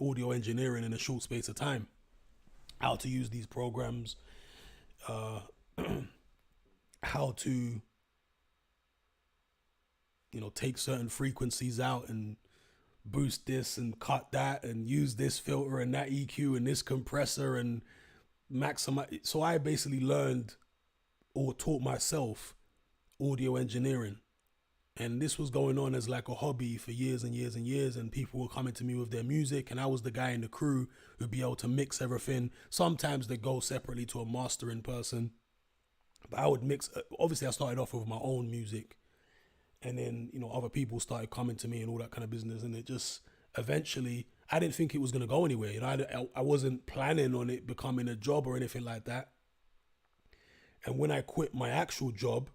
audio engineering in a short space of time. How to use these programs, uh, how to, take certain frequencies out and boost this and cut that and use this filter and that EQ and this compressor and maximize. So I basically learned or taught myself audio engineering. And this was going on as like a hobby for years and years and years. And people were coming to me with their music. And I was the guy in the crew who'd be able to mix everything. Sometimes they go separately to a mastering person. But I would mix. Obviously, I started off with my own music. And then, other people started coming to me and all that kind of business. And it just eventually, I didn't think it was going to go anywhere. I wasn't planning on it becoming a job or anything like that. And when I quit my actual job,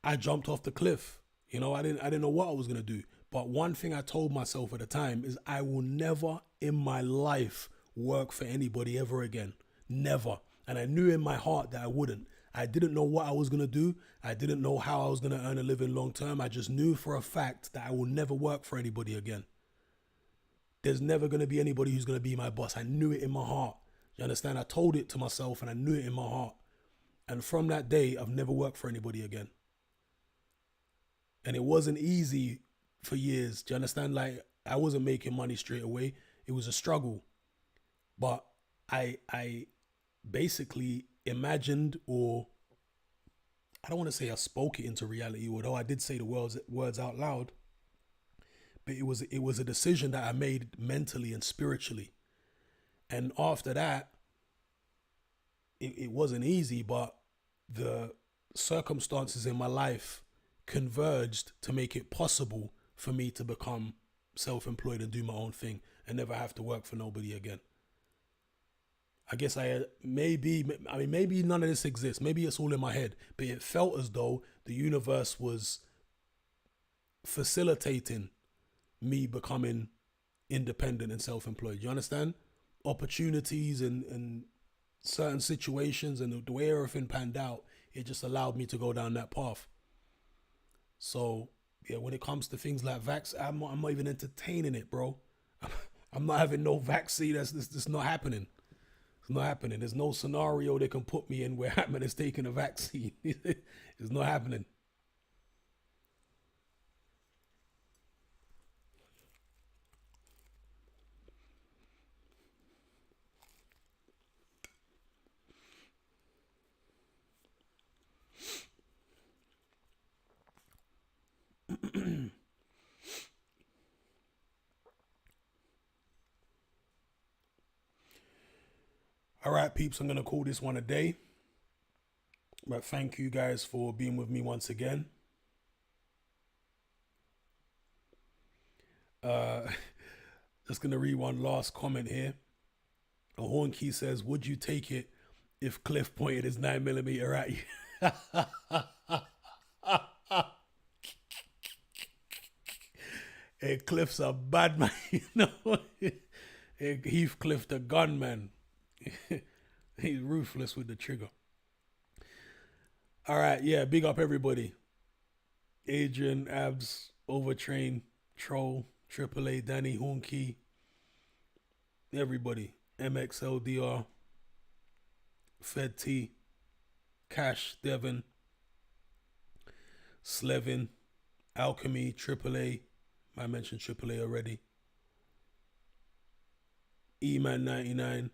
I jumped off the cliff. I didn't know what I was going to do. But one thing I told myself at the time is I will never in my life work for anybody ever again. Never. And I knew in my heart that I wouldn't. I didn't know what I was going to do. I didn't know how I was going to earn a living long term. I just knew for a fact that I will never work for anybody again. There's never going to be anybody who's going to be my boss. I knew it in my heart. You understand? I told it to myself and I knew it in my heart. And from that day, I've never worked for anybody again. And it wasn't easy for years. Do you understand? Like, I wasn't making money straight away. It was a struggle. But I basically imagined, or I don't want to say I spoke it into reality, although I did say the words out loud. But it was a decision that I made mentally and spiritually. And after that, it wasn't easy, but the circumstances in my life converged to make it possible for me to become self-employed and do my own thing and never have to work for nobody again. I guess maybe none of this exists. Maybe it's all in my head, but it felt as though the universe was facilitating me becoming independent and self-employed. You understand? Opportunities and certain situations and the way everything panned out, it just allowed me to go down that path. So, yeah, when it comes to things like vaccine, I'm not even entertaining it, bro. I'm not having no vaccine. That's not happening. It's not happening. There's no scenario they can put me in where Hatman is taking a vaccine. It's not happening. All right, peeps, I'm going to call this one a day. But thank you guys for being with me once again. Just going to read one last comment here. A Horn Key says, would you take it if Cliff pointed his 9mm at you? Hey, Cliff's a bad man, Hey, Heathcliff the gunman. He's ruthless with the trigger. All right, yeah, big up everybody. Adrian, Abs, Overtrain, Troll, AAA, Danny, Honky, everybody. MXLDR, Fed T, Cash, Devon, Slevin, Alchemy, AAA. I mentioned AAA already. E-Man 99.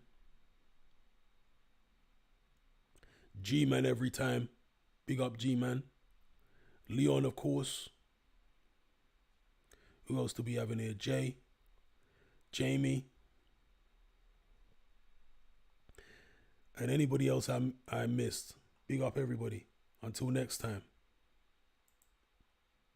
G-Man every time. Big up G-Man. Leon, of course. Who else do we have in here? Jay. Jamie. And anybody else I missed. Big up everybody. Until next time.